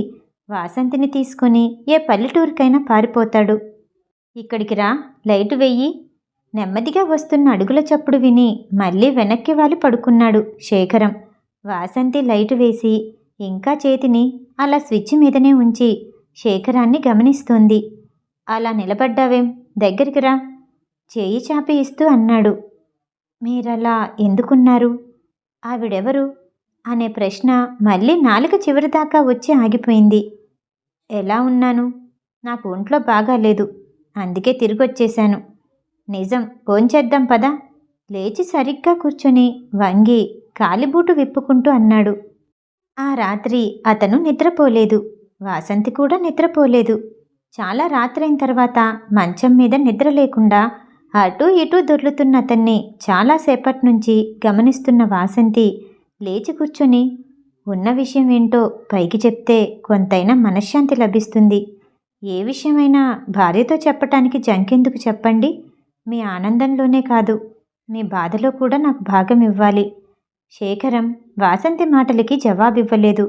వాసంతిని తీసుకొని ఏ పల్లెటూరికైనా పారిపోతాడు. ఇక్కడికి రా, లైటు వెయ్యి. నెమ్మదిగా వస్తున్న అడుగుల చప్పుడు విని మళ్ళీ వెనక్కి వాలి పడుకున్నాడు శేఖరం. వాసంతి లైటు వేసి ఇంకా చేతిని అలా స్విచ్ మీదనే ఉంచి శేఖరాన్ని గమనిస్తోంది. అలా నిలబడ్డావేం, దగ్గరికి రా, చేయి చాపి ఇస్తూ అన్నాడు. మీరలా ఎందుకున్నారు? ఆవిడెవరు అనే ప్రశ్న మళ్ళీ నాలుక చివరిదాకా వచ్చి ఆగిపోయింది. ఎలా ఉన్నాను? నాకు ఒంట్లో బాగాలేదు, అందుకే తిరిగొచ్చేశాను. నిజం, భోంచేద్దాం పదా. లేచి సరిగ్గా కూర్చొని వంగి కాలిబూటు విప్పుకుంటూ అన్నాడు. ఆ రాత్రి అతను నిద్రపోలేదు. వాసంతి కూడా నిద్రపోలేదు. చాలా రాత్రైన తర్వాత మంచం మీద నిద్ర లేకుండా అటూ ఇటూ దొర్లుతున్న అతన్ని చాలాసేపటి నుంచి గమనిస్తున్న వాసంతి లేచి కూర్చొని, ఉన్న విషయం ఏంటో పైకి చెప్తే కొంతైనా మనశ్శాంతి లభిస్తుంది. ఏ విషయమైనా భార్యతో చెప్పటానికి జంకెందుకు చెప్పండి? మీ ఆనందంలోనే కాదు, మీ బాధలో కూడా నాకు భాగం ఇవ్వాలి. శేఖరం వాసంతి మాటలకి జవాబివ్వలేదు.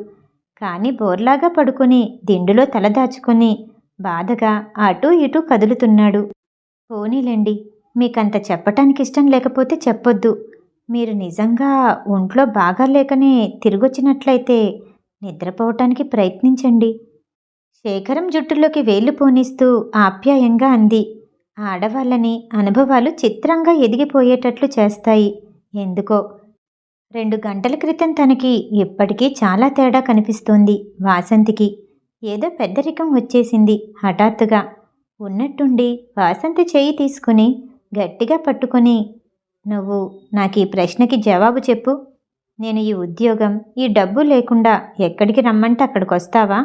కానీ బోర్లాగా పడుకొని దిండులో తలదాచుకొని బాధగా అటూ ఇటూ కదులుతున్నాడు. పోనీలేండి, మీకంత చెప్పటానికి ఇష్టం లేకపోతే చెప్పొద్దు. మీరు నిజంగా ఒంట్లో బాగాలేకనే తిరిగొచ్చినట్లయితే నిద్రపోవటానికి ప్రయత్నించండి. శేఖరం జుట్టులోకి వేళ్లు పోనిస్తూ ఆప్యాయంగా అంది. ఆడవాళ్ళని అనుభవాలు చిత్రంగా ఎదిగిపోయేటట్లు చేస్తాయి. ఎందుకో 2 గంటల క్రితం తనకి ఇప్పటికీ చాలా తేడా కనిపిస్తోంది. వాసంతికి ఏదో పెద్దరికం వచ్చేసింది హఠాత్తుగా. ఉన్నట్టుండి వాసంతి చెయ్యి తీసుకుని గట్టిగా పట్టుకొని, నువ్వు నాకు ఈ ప్రశ్నకి జవాబు చెప్పు. నేను ఈ ఉద్యోగం, ఈ డబ్బు లేకుండా ఎక్కడికి రమ్మంటే అక్కడికొస్తావా?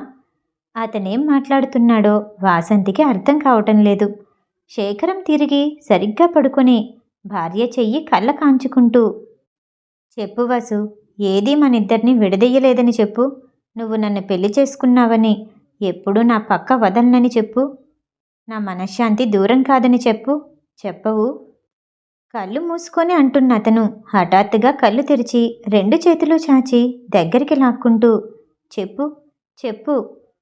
అతనేం మాట్లాడుతున్నాడో వాసంతికి అర్థం కావటం లేదు. శేఖరం తిరిగి సరిగ్గా పడుకొని భార్య చెయ్యి కళ్ళ కాంచుకుంటూ, చెప్పు వాసు, ఏదీ మనిద్దరిని విడదీయలేదని చెప్పు. నువ్వు నన్ను పెళ్లి చేసుకున్నావని, ఎప్పుడూ నా పక్క వదలనని చెప్పు. నా మనశ్శాంతి దూరం కాదని చెప్పు. చెప్పవు? కళ్ళు మూసుకొని అంటున్న అతను హఠాత్తుగా కళ్ళు తెరిచి 2 చేతులు చాచి దగ్గరికి లాక్కుంటూ, చెప్పు, చెప్పు,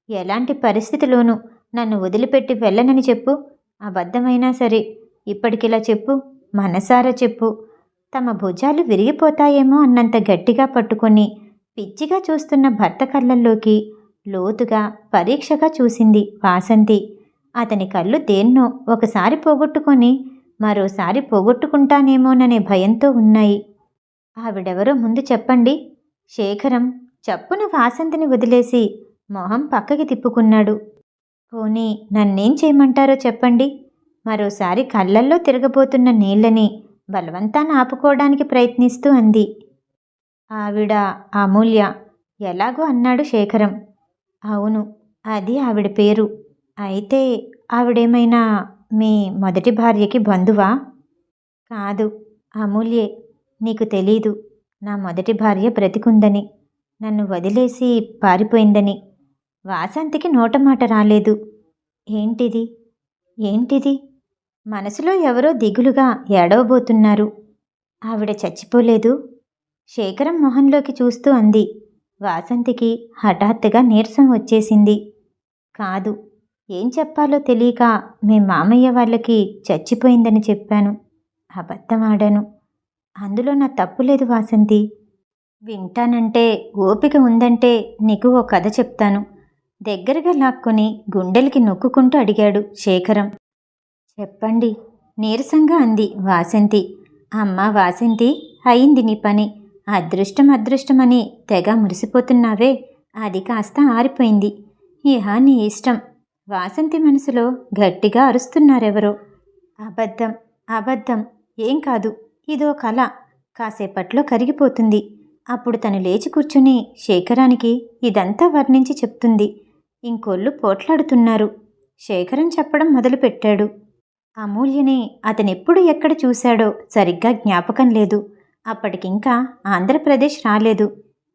ఎలాంటి పరిస్థితిలోనూ నన్ను వదిలిపెట్టి వెళ్ళనని చెప్పు. అబద్ధమైనా సరే ఇప్పటికిలా చెప్పు, మనసారా చెప్పు. తమ భుజాలు విరిగిపోతాయేమో అన్నంత గట్టిగా పట్టుకొని పిచ్చిగా చూస్తున్న భర్త కళ్ళల్లోకి లోతుగా పరీక్షగా చూసింది వాసంతి. అతని కళ్ళు దేన్నో ఒకసారి పోగొట్టుకొని మరోసారి పోగొట్టుకుంటానేమోననే భయంతో ఉన్నాయి. ఆవిడెవరో ముందు చెప్పండి. శేఖరం చప్పున వాసంతిని వదిలేసి మొహం పక్కకి తిప్పుకున్నాడు. పోనీ నన్నేం చేయమంటారో చెప్పండి. మరోసారి కళ్ళల్లో తిరగబోతున్న నీళ్ళని బలవంతాన ఆపుకోవడానికి ప్రయత్నిస్తూ అంది. ఆవిడ అమూల్య, ఎలాగో అన్నాడు శేఖరం. అవును, అది ఆవిడ పేరు. అయితే ఆవిడేమైనా మీ మొదటి భార్యకి బంధువా? కాదు, అమూల్యే. నీకు తెలీదు, నా మొదటి భార్య బ్రతికుందని, నన్ను వదిలేసి పారిపోయిందని. వాసంతికి నోటమాట రాలేదు. ఏంటిది, ఏంటిది? మనసులో ఎవరో దిగులుగా ఏడవబోతున్నారు. ఆవిడ చచ్చిపోలేదు? శేఖరం మొహంలోకి చూస్తూ అంది. వాసంతికి హఠాత్తుగా నీరసం వచ్చేసింది. కాదు, ఏం చెప్పాలో తెలియక మీ మామయ్య వాళ్ళకి చచ్చిపోయిందని చెప్పాను. అబద్ధమాడాను. అందులో నా తప్పు లేదు వాసంతి. వింటానంటే, ఓపిక ఉందంటే నీకు ఓ కథ చెప్తాను. దగ్గరగా లాక్కొని గుండెలకి నొక్కుకుంటూ అడిగాడు శేఖరం. చెప్పండి, నీరసంగా అంది వాసంతి. అమ్మా వాసంతి, అయింది నీ పని. అదృష్టం అదృష్టమని తెగ మురిసిపోతున్నావే, అది కాస్త ఆరిపోయింది. ఇహ నీ ఇష్టం. వాసంతి మనసులో గట్టిగా అరుస్తున్నారెవరో. అబద్ధం, అబద్ధం, ఏం కాదు, ఇదో కళ. కాసేపట్లో కరిగిపోతుంది. అప్పుడు తను లేచి కూర్చుని శేఖరానికి ఇదంతా వర్ణించి చెప్తుంది. ఇంకొల్లు పోట్లాడుతున్నారు. శేఖరం చెప్పడం మొదలుపెట్టాడు. అమూల్యని అతనెప్పుడు ఎక్కడ చూశాడో సరిగ్గా జ్ఞాపకం లేదు. అప్పటికింకా ఆంధ్రప్రదేశ్ రాలేదు.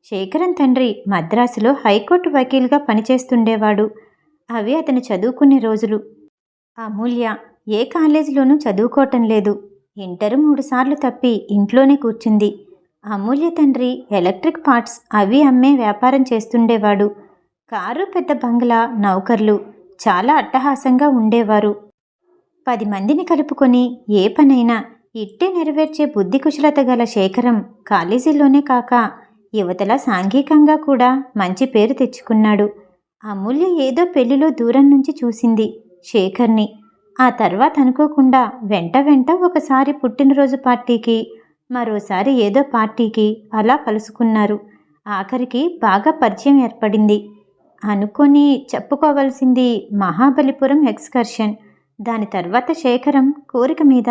శేఖరం తండ్రి మద్రాసులో హైకోర్టు వకీల్గా పనిచేస్తుండేవాడు. అవి అతను చదువుకునే రోజులు. అమూల్య ఏ కాలేజీలోనూ చదువుకోవటం లేదు. ఇంటరు 3 సార్లు తప్పి ఇంట్లోనే కూర్చుంది. అమూల్య తండ్రి ఎలక్ట్రిక్ పార్ట్స్ అవి అమ్మే వ్యాపారం చేస్తుండేవాడు. కారు, పెద్ద బంగ్లా, నౌకర్లు చాలా అట్టహాసంగా ఉండేవారు. 10 మందిని కలుపుకొని ఏ పనైనా ఇట్టే నెరవేర్చే బుద్ధి కుశలత గల శేఖరం కాలేజీలోనే కాక యువతల సాంఘికంగా కూడా మంచి పేరు తెచ్చుకున్నాడు. అమూల్య ఏదో పెళ్లిలో దూరం నుంచి చూసింది శేఖర్ని. ఆ తర్వాత అనుకోకుండా వెంట వెంట ఒకసారి పుట్టినరోజు పార్టీకి, మరోసారి ఏదో పార్టీకి అలా కలుసుకున్నారు. ఆఖరికి బాగా పరిచయం ఏర్పడింది. అనుకొని చెప్పుకోవలసింది మహాబలిపురం ఎక్స్కర్షన్. దాని తర్వాత శేఖరం కోరిక మీద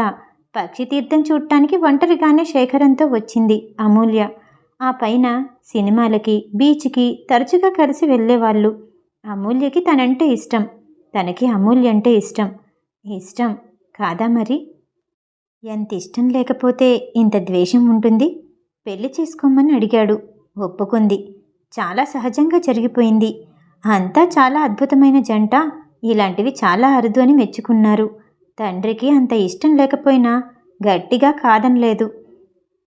పక్షితీర్థం చూడటానికి ఒంటరిగానే శేఖరంతో వచ్చింది అమూల్య. ఆ పైన సినిమాలకి, బీచ్కి తరచుగా కలిసి వెళ్ళేవాళ్ళు. అమూల్యకి తనంటే ఇష్టం, తనకి అమూల్య అంటే ఇష్టం. ఇష్టం కాదా మరి? ఎంత ఇష్టం లేకపోతే ఇంత ద్వేషం ఉంటుంది? పెళ్లి చేసుకోమని అడిగాడు. ఒప్పుకుంది. చాలా సహజంగా జరిగిపోయింది. అంతా చాలా అద్భుతమైన జంట. ఇలాంటివి చాలా అరుదు అని మెచ్చుకున్నారు. తండ్రికి అంత ఇష్టం లేకపోయినా గట్టిగా కాదనలేదు.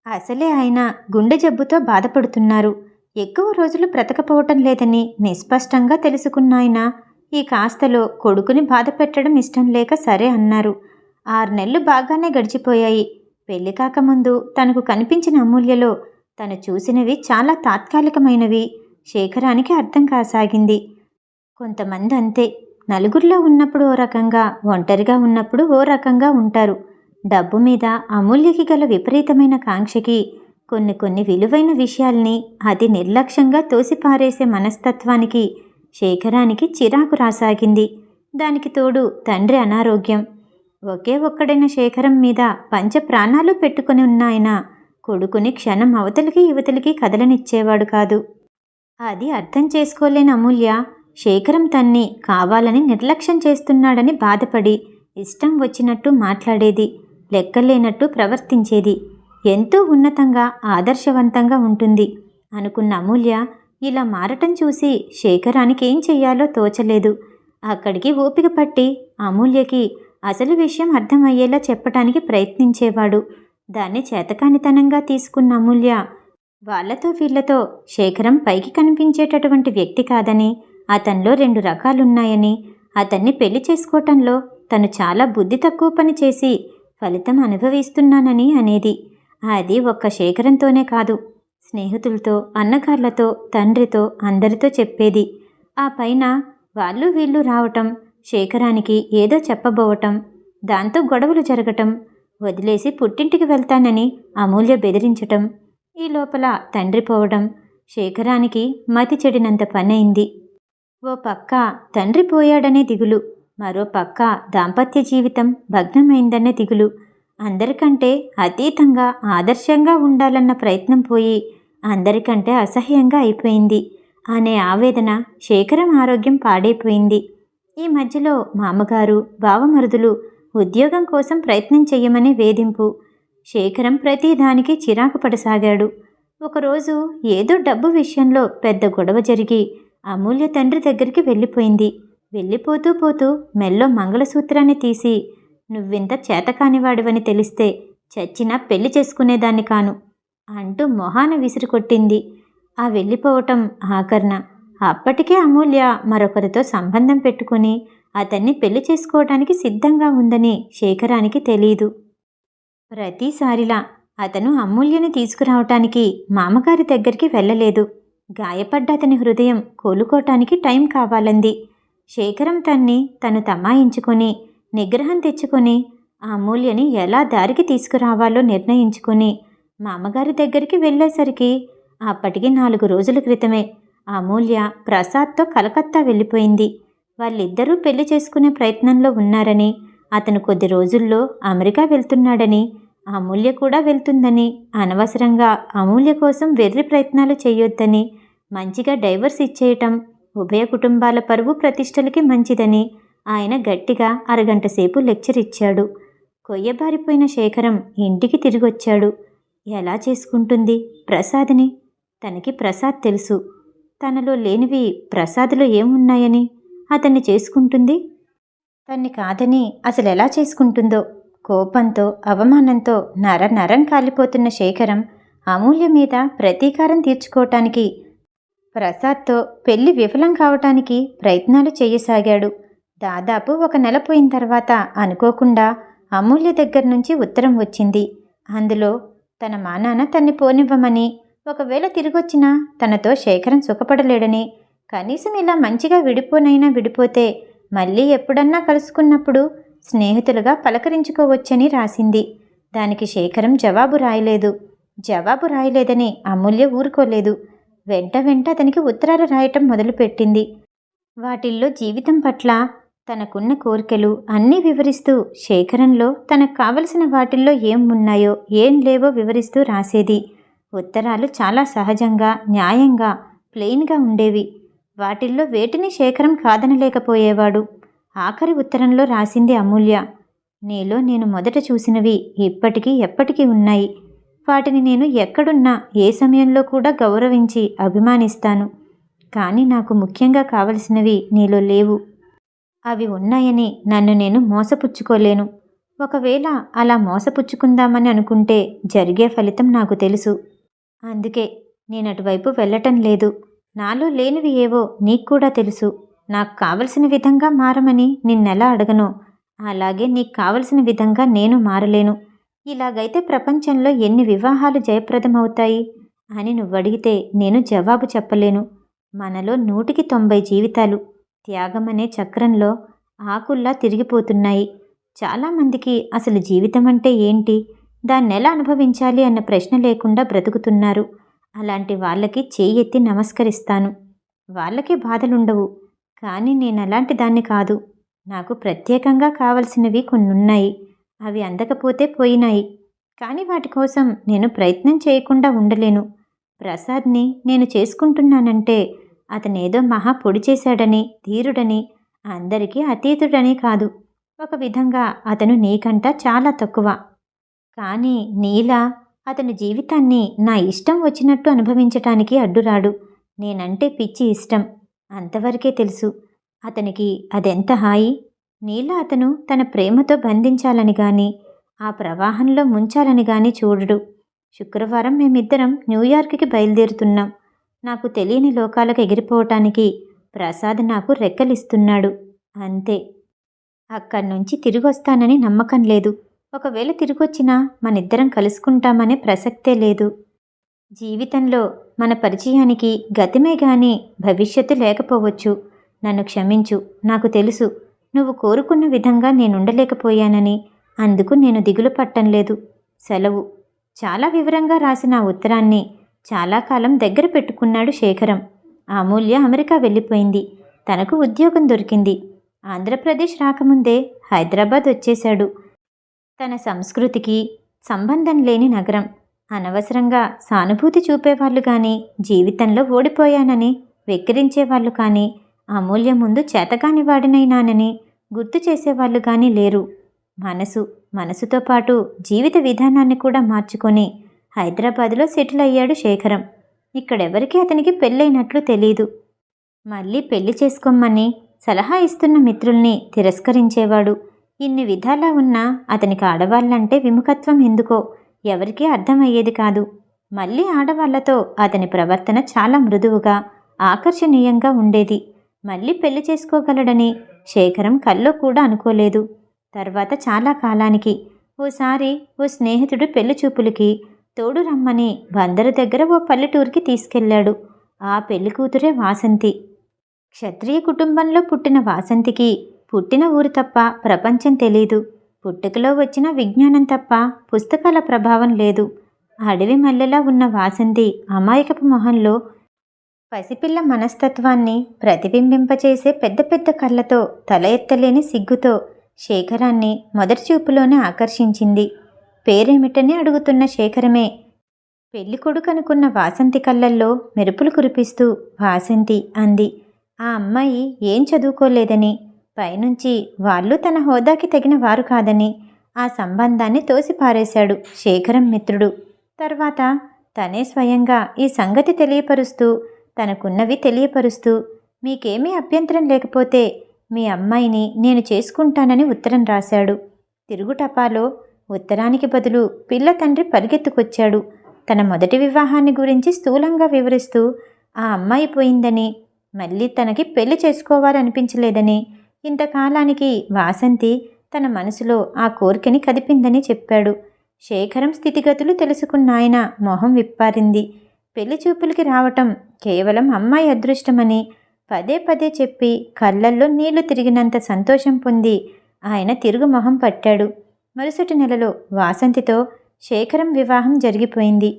అసలే ఆయన గుండె జబ్బుతో బాధపడుతున్నారు. ఎక్కువ రోజులు బ్రతకపోవటం లేదని నిస్పష్టంగా తెలుసుకున్న ఆయన ఈ కాస్తలో కొడుకుని బాధ పెట్టడం ఇష్టం లేక సరే అన్నారు. 6 నెలలు బాగానే గడిచిపోయాయి. పెళ్లి కాకముందు తనకు కనిపించిన అమూల్యలో తను చూసినవి చాలా తాత్కాలికమైనవి శేఖరానికి అర్థం కాసాగింది. కొంతమంది అంతే, నలుగురిలో ఉన్నప్పుడు ఓ రకంగా, ఒంటరిగా ఉన్నప్పుడు ఓ రకంగా ఉంటారు. డబ్బు మీద అమూల్యకి గల విపరీతమైన కాంక్షకి కొన్ని విలువైన విషయాల్ని అతి నిర్లక్ష్యంగా తోసిపారేసే మనస్తత్వానికి శేఖరానికి చిరాకు రాసాగింది. దానికి తోడు తండ్రి అనారోగ్యం. ఒకే ఒక్కడైన శేఖరం మీద పంచ ప్రాణాలు పెట్టుకుని ఉన్న ఆయన కొడుకుని క్షణం అవతలికి యువతలికి కదలనిచ్చేవాడు కాదు. అది అర్థం చేసుకోలేని అమూల్య శేఖరం తన్ని కావాలని నిర్లక్ష్యం చేస్తున్నాడని బాధపడి ఇష్టం వచ్చినట్టు మాట్లాడేది, లెక్కలేనట్టు ప్రవర్తించేది. ఎంతో ఉన్నతంగా, ఆదర్శవంతంగా ఉంటుంది అనుకున్న అమూల్య ఇలా మారటం చూసి శేఖరానికి ఏం చెయ్యాలో తోచలేదు. అక్కడికి ఓపిక పట్టి అమూల్యకి అసలు విషయం అర్థమయ్యేలా చెప్పటానికి ప్రయత్నించేవాడు. దాన్ని చేతకానితనంగా తీసుకున్న అమూల్య వాళ్లతో వీళ్లతో శేఖరం పైకి కనిపించేటటువంటి వ్యక్తి కాదని, అతనిలో 2 రకాలున్నాయని, అతన్ని పెళ్లి చేసుకోవటంలో తను చాలా బుద్ధి తక్కువ పని చేసి ఫలితం అనుభవిస్తున్నానని అనేది. అది ఒక్క శేఖరంతోనే కాదు, స్నేహితులతో, అన్నగార్లతో, తండ్రితో, అందరితో చెప్పేది. ఆ పైన వాళ్ళు వీళ్ళు రావటం, శేఖరానికి ఏదో చెప్పబోవటం, దాంతో గొడవలు జరగటం, వదిలేసి పుట్టింటికి వెళ్తానని అమూల్య బెదిరించటం, ఈ లోపల తండ్రి పోవడం శేఖరానికి మతి చెడినంత పనైంది. ఓ పక్క తండ్రి పోయాడనే దిగులు, మరో పక్క దాంపత్య జీవితం భగ్నమైందనే దిగులు. అందరికంటే అతీతంగా, ఆదర్శంగా ఉండాలన్న ప్రయత్నం పోయి అందరికంటే అసహ్యంగా అయిపోయింది అనే ఆవేదన. శేఖరం ఆరోగ్యం పాడైపోయింది. ఈ మధ్యలో మామగారు, బావమరుదులు ఉద్యోగం కోసం ప్రయత్నం చెయ్యమనే వేధింపు. శేఖరం ప్రతిదానికి చిరాకు పడసాగాడు. ఒకరోజు ఏదో డబ్బు విషయంలో పెద్ద గొడవ జరిగి అమూల్య తండ్రి దగ్గరికి వెళ్ళిపోయింది. వెళ్ళిపోతూ పోతూ మెల్లో మంగళసూత్రాన్ని తీసి, నువ్వింత చేతకానివాడివని తెలిస్తే చచ్చినా పెళ్లి చేసుకునేదాన్ని కాను అంటూ మొహాన విసిరికొట్టింది. ఆ వెళ్ళిపోవటం ఆకర్ణ. అప్పటికే అమూల్య మరొకరితో సంబంధం పెట్టుకుని అతన్ని పెళ్లి చేసుకోవడానికి సిద్ధంగా ఉందని శేఖరానికి తెలీదు. ప్రతిసారిలా అతను అమూల్యని తీసుకురావటానికి మామగారి దగ్గరికి వెళ్ళలేదు. గాయపడ్డ అతని హృదయం కోలుకోటానికి టైం కావాలంది. శేఖరం తను తమాయించుకొని నిగ్రహం తెచ్చుకొని అమూల్యని ఎలా దారికి తీసుకురావాలో నిర్ణయించుకొని మామగారి దగ్గరికి వెళ్ళేసరికి అప్పటికి 4 రోజుల క్రితమే అమూల్య ప్రసాద్తో కలకత్తా వెళ్ళిపోయింది. వాళ్ళిద్దరూ పెళ్లి చేసుకునే ప్రయత్నంలో ఉన్నారని, అతను కొద్ది రోజుల్లో అమెరికా వెళ్తున్నాడని, అమూల్య కూడా వెళ్తుందని, అనవసరంగా అమూల్య కోసం వెర్రి ప్రయత్నాలు చేయొద్దని, మంచిగా డైవర్స్ ఇచ్చేయటం ఉభయ కుటుంబాల పరువు ప్రతిష్టలకి మంచిదని ఆయన గట్టిగా అరగంట సేపు లెక్చర్ ఇచ్చాడు. కొయ్యబారిపోయిన శేఖరం ఇంటికి తిరిగొచ్చాడు. ఎలా చేసుకుంటుంది ప్రసాద్ని? తనకి ప్రసాద్ తెలుసు. తనలో లేనివి ప్రసాద్లో ఏమున్నాయని అతన్ని చేసుకుంటుంది? తన్ని కాదని అసలు ఎలా చేసుకుంటుందో? కోపంతో, అవమానంతో నరం కాలిపోతున్న శేఖరం అమూల్య మీద ప్రతీకారం తీర్చుకోవటానికి ప్రసాద్తో పెళ్లి విఫలం కావటానికి ప్రయత్నాలు చేయసాగాడు. దాదాపు 1 నెల పోయిన తర్వాత అనుకోకుండా అమూల్య దగ్గర నుంచి ఉత్తరం వచ్చింది. అందులో తన మానాన తన్ని పోనివ్వమని, ఒకవేళ తిరిగొచ్చినా తనతో శేఖరం సుఖపడలేడని, కనీసం ఇలా మంచిగా విడిపోతే మళ్ళీ ఎప్పుడన్నా కలుసుకున్నప్పుడు స్నేహితులుగా పలకరించుకోవచ్చని రాసింది. దానికి శేఖరం జవాబు రాయలేదని అమూల్య ఊరుకోలేదు. వెంట అతనికి ఉత్తరాలు రాయటం మొదలుపెట్టింది. వాటిల్లో జీవితం పట్ల తనకున్న కోరికలు అన్నీ వివరిస్తూ, శేఖరంలో తనకు కావలసిన వాటిల్లో ఏం ఉన్నాయో ఏం లేవో వివరిస్తూ రాసేది. ఉత్తరాలు చాలా సహజంగా, న్యాయంగా, ప్లెయిన్గా ఉండేవి. వాటిల్లో వేటిని శేఖరం కాదనలేకపోయేవాడు. ఆఖరి ఉత్తరంలో రాసింది అమూల్య. నీలో నేను మొదట చూసినవి ఇప్పటికీ ఎప్పటికీ ఉన్నాయి. వాటిని నేను ఎక్కడున్నా ఏ సమయంలో కూడా గౌరవించి అభిమానిస్తాను. కానీ నాకు ముఖ్యంగా కావలసినవి నీలో లేవు. అవి ఉన్నాయని నన్ను నేను మోసపుచ్చుకోలేను. ఒకవేళ అలా మోసపుచ్చుకుందామని అనుకుంటే జరిగే ఫలితం నాకు తెలుసు. అందుకే నేనటువైపు వెళ్ళటం లేదు. నాలో లేనివి ఏవో నీకు కూడా తెలుసు. నాకు కావలసిన విధంగా మారమని నిన్నెలా అడగను, అలాగే నీకు కావలసిన విధంగా నేను మారలేను. ఇలాగైతే ప్రపంచంలో ఎన్ని వివాహాలు జయప్రదమవుతాయి అని నువ్వడిగితే నేను జవాబు చెప్పలేను. మనలో 190 జీవితాలు త్యాగమనే చక్రంలో ఆకుల్లా తిరిగిపోతున్నాయి. చాలామందికి అసలు జీవితం అంటే ఏంటి, దాన్నెలా అనుభవించాలి అన్న ప్రశ్న లేకుండా బ్రతుకుతున్నారు. అలాంటి వాళ్ళకి చెయ్యెత్తి నమస్కరిస్తాను. వాళ్ళకి బాధలుండవు. కానీ నేనలాంటి దాన్ని కాదు. నాకు ప్రత్యేకంగా కావలసినవి కొన్నున్నాయి. అవి అందకపోతే పోయినాయి. కానీ వాటి కోసం నేను ప్రయత్నం చేయకుండా ఉండలేను. ప్రసాద్ని నేను చేసుకుంటున్నానంటే అతనేదో మహా పొడి చేశాడని, ధీరుడని, అందరికీ అతీతుడని కాదు. ఒక విధంగా అతను నీకంట చాలా తక్కువ. కానీ నీలా అతని జీవితాన్ని నా ఇష్టం వచ్చినట్టు అనుభవించటానికి అడ్డురాడు. నేనంటే పిచ్చి ఇష్టం, అంతవరకే తెలుసు. అతనికి అదెంత హాయి. నీలా అతను తన ప్రేమతో బంధించాలని గాని, ఆ ప్రవాహంలో ముంచాలని గాని చూడడు. శుక్రవారం మేమిద్దరం న్యూయార్క్కి బయలుదేరుతున్నాం. నాకు తెలియని లోకాలకు ఎగిరిపోవటానికి ప్రసాద్ నాకు రెక్కలిస్తున్నాడు, అంతే. అక్కడ్నుంచి తిరిగొస్తానని నమ్మకం లేదు. ఒకవేళ తిరిగొచ్చినా మనిద్దరం కలుసుకుంటామనే ప్రసక్తే లేదు. జీవితంలో మన పరిచయానికి గతమే గాని భవిష్యత్తు లేకపోవచ్చు. నన్ను క్షమించు. నాకు తెలుసు నువ్వు కోరుకున్న విధంగా నేనుండలేకపోయానని. అందుకు నేను దిగులు పట్టం లేదు. సెలవు. చాలా వివరంగా రాసిన ఆ ఉత్తరాన్ని చాలా కాలం దగ్గర పెట్టుకున్నాడు శేఖరం. అమూల్య అమెరికా వెళ్ళిపోయింది. తనకు ఉద్యోగం దొరికింది. ఆంధ్రప్రదేశ్ రాకముందే హైదరాబాద్ వచ్చేశాడు. తన సంస్కృతికి సంబంధం లేని నగరం. అనవసరంగా సానుభూతి చూపేవాళ్ళు కానీ, జీవితంలో ఓడిపోయానని వెక్కిరించేవాళ్ళు కానీ, అమూల్య ముందు చేతకానివాడినైనానని గుర్తు చేసేవాళ్ళు కానీ లేరు. మనసుతో పాటు జీవిత విధానాన్ని కూడా మార్చుకొని హైదరాబాదులో సెటిల్ అయ్యాడు శేఖరం. ఇక్కడెవరికీ అతనికి పెళ్ళైనట్లు తెలీదు. మళ్ళీ పెళ్లి చేసుకోమని సలహా ఇస్తున్న మిత్రుల్ని తిరస్కరించేవాడు. ఇన్ని విధాలా ఉన్నా అతనికి ఆడవాళ్ళంటే విముఖత్వం ఎందుకో ఎవరికీ అర్థమయ్యేది కాదు. మళ్ళీ ఆడవాళ్లతో అతని ప్రవర్తన చాలా మృదువుగా, ఆకర్షణీయంగా ఉండేది. మళ్ళీ పెళ్లి చేసుకోగలడని శేఖరం కల్లో కూడా అనుకోలేదు. తర్వాత చాలా కాలానికి ఓసారి ఓ స్నేహితుడు పెళ్లి చూపులకి తోడు రమ్మని బందరు దగ్గర ఓ పల్లెటూరికి తీసుకెళ్లాడు. ఆ పెళ్లి కూతురే వాసంతి. క్షత్రియ కుటుంబంలో పుట్టిన వాసంతికి పుట్టిన ఊరు తప్ప ప్రపంచం తెలీదు. పుట్టుకలో వచ్చిన విజ్ఞానం తప్ప పుస్తకాల ప్రభావం లేదు. అడవి మల్లెలా ఉన్న వాసంతి అమాయకపు మొహంలో పసిపిల్ల మనస్తత్వాన్ని ప్రతిబింబింపచేసే పెద్ద పెద్ద కళ్ళతో, తల ఎత్తలేని సిగ్గుతో శేఖరాన్ని మొదటి చూపులోనే ఆకర్షించింది. పేరేమిటని అడుగుతున్న శేఖరమే పెళ్లి కొడుకనుకున్న వాసంతి కళ్ళల్లో మెరుపులు కురిపిస్తూ వాసంతి అంది. ఆ అమ్మాయి ఏం చదువుకోలేదని, పైనుంచి వాళ్ళు తన హోదాకి తగిన వారు కాదని ఆ సంబంధాన్ని తోసిపారేశాడు శేఖరం మిత్రుడు. తర్వాత తనే స్వయంగా ఈ సంగతి తెలియపరుస్తూ, తనకున్నవి తెలియపరుస్తూ, మీకేమీ అభ్యంతరం లేకపోతే మీ అమ్మాయిని నేను చేసుకుంటానని ఉత్తరం రాశాడు. తిరుగుటపాలో ఉత్తరానికి బదులు పిల్ల తండ్రి పరిగెత్తుకొచ్చాడు. తన మొదటి వివాహాన్ని గురించి స్థూలంగా వివరిస్తూ ఆ అమ్మాయి పోయిందని, మళ్ళీ తనకి పెళ్లి చేసుకోవాలనిపించలేదని, ఇంతకాలానికి వాసంతి తన మనసులో ఆ కోరికని కదిపిందని చెప్పాడు. శేఖరం స్థితిగతులు తెలుసుకున్న ఆయన మొహం విప్పారింది. పెళ్లి చూపులకి రావటం కేవలం అమ్మాయి అదృష్టమని పదే పదే చెప్పి కళ్ళల్లో నీళ్లు తిరిగినంత సంతోషం పొంది ఆయన తిరుగు మొహం పట్టాడు. మరుసటి నెలలో వాసంతితో శేఖరం వివాహం జరిగిపోయింది.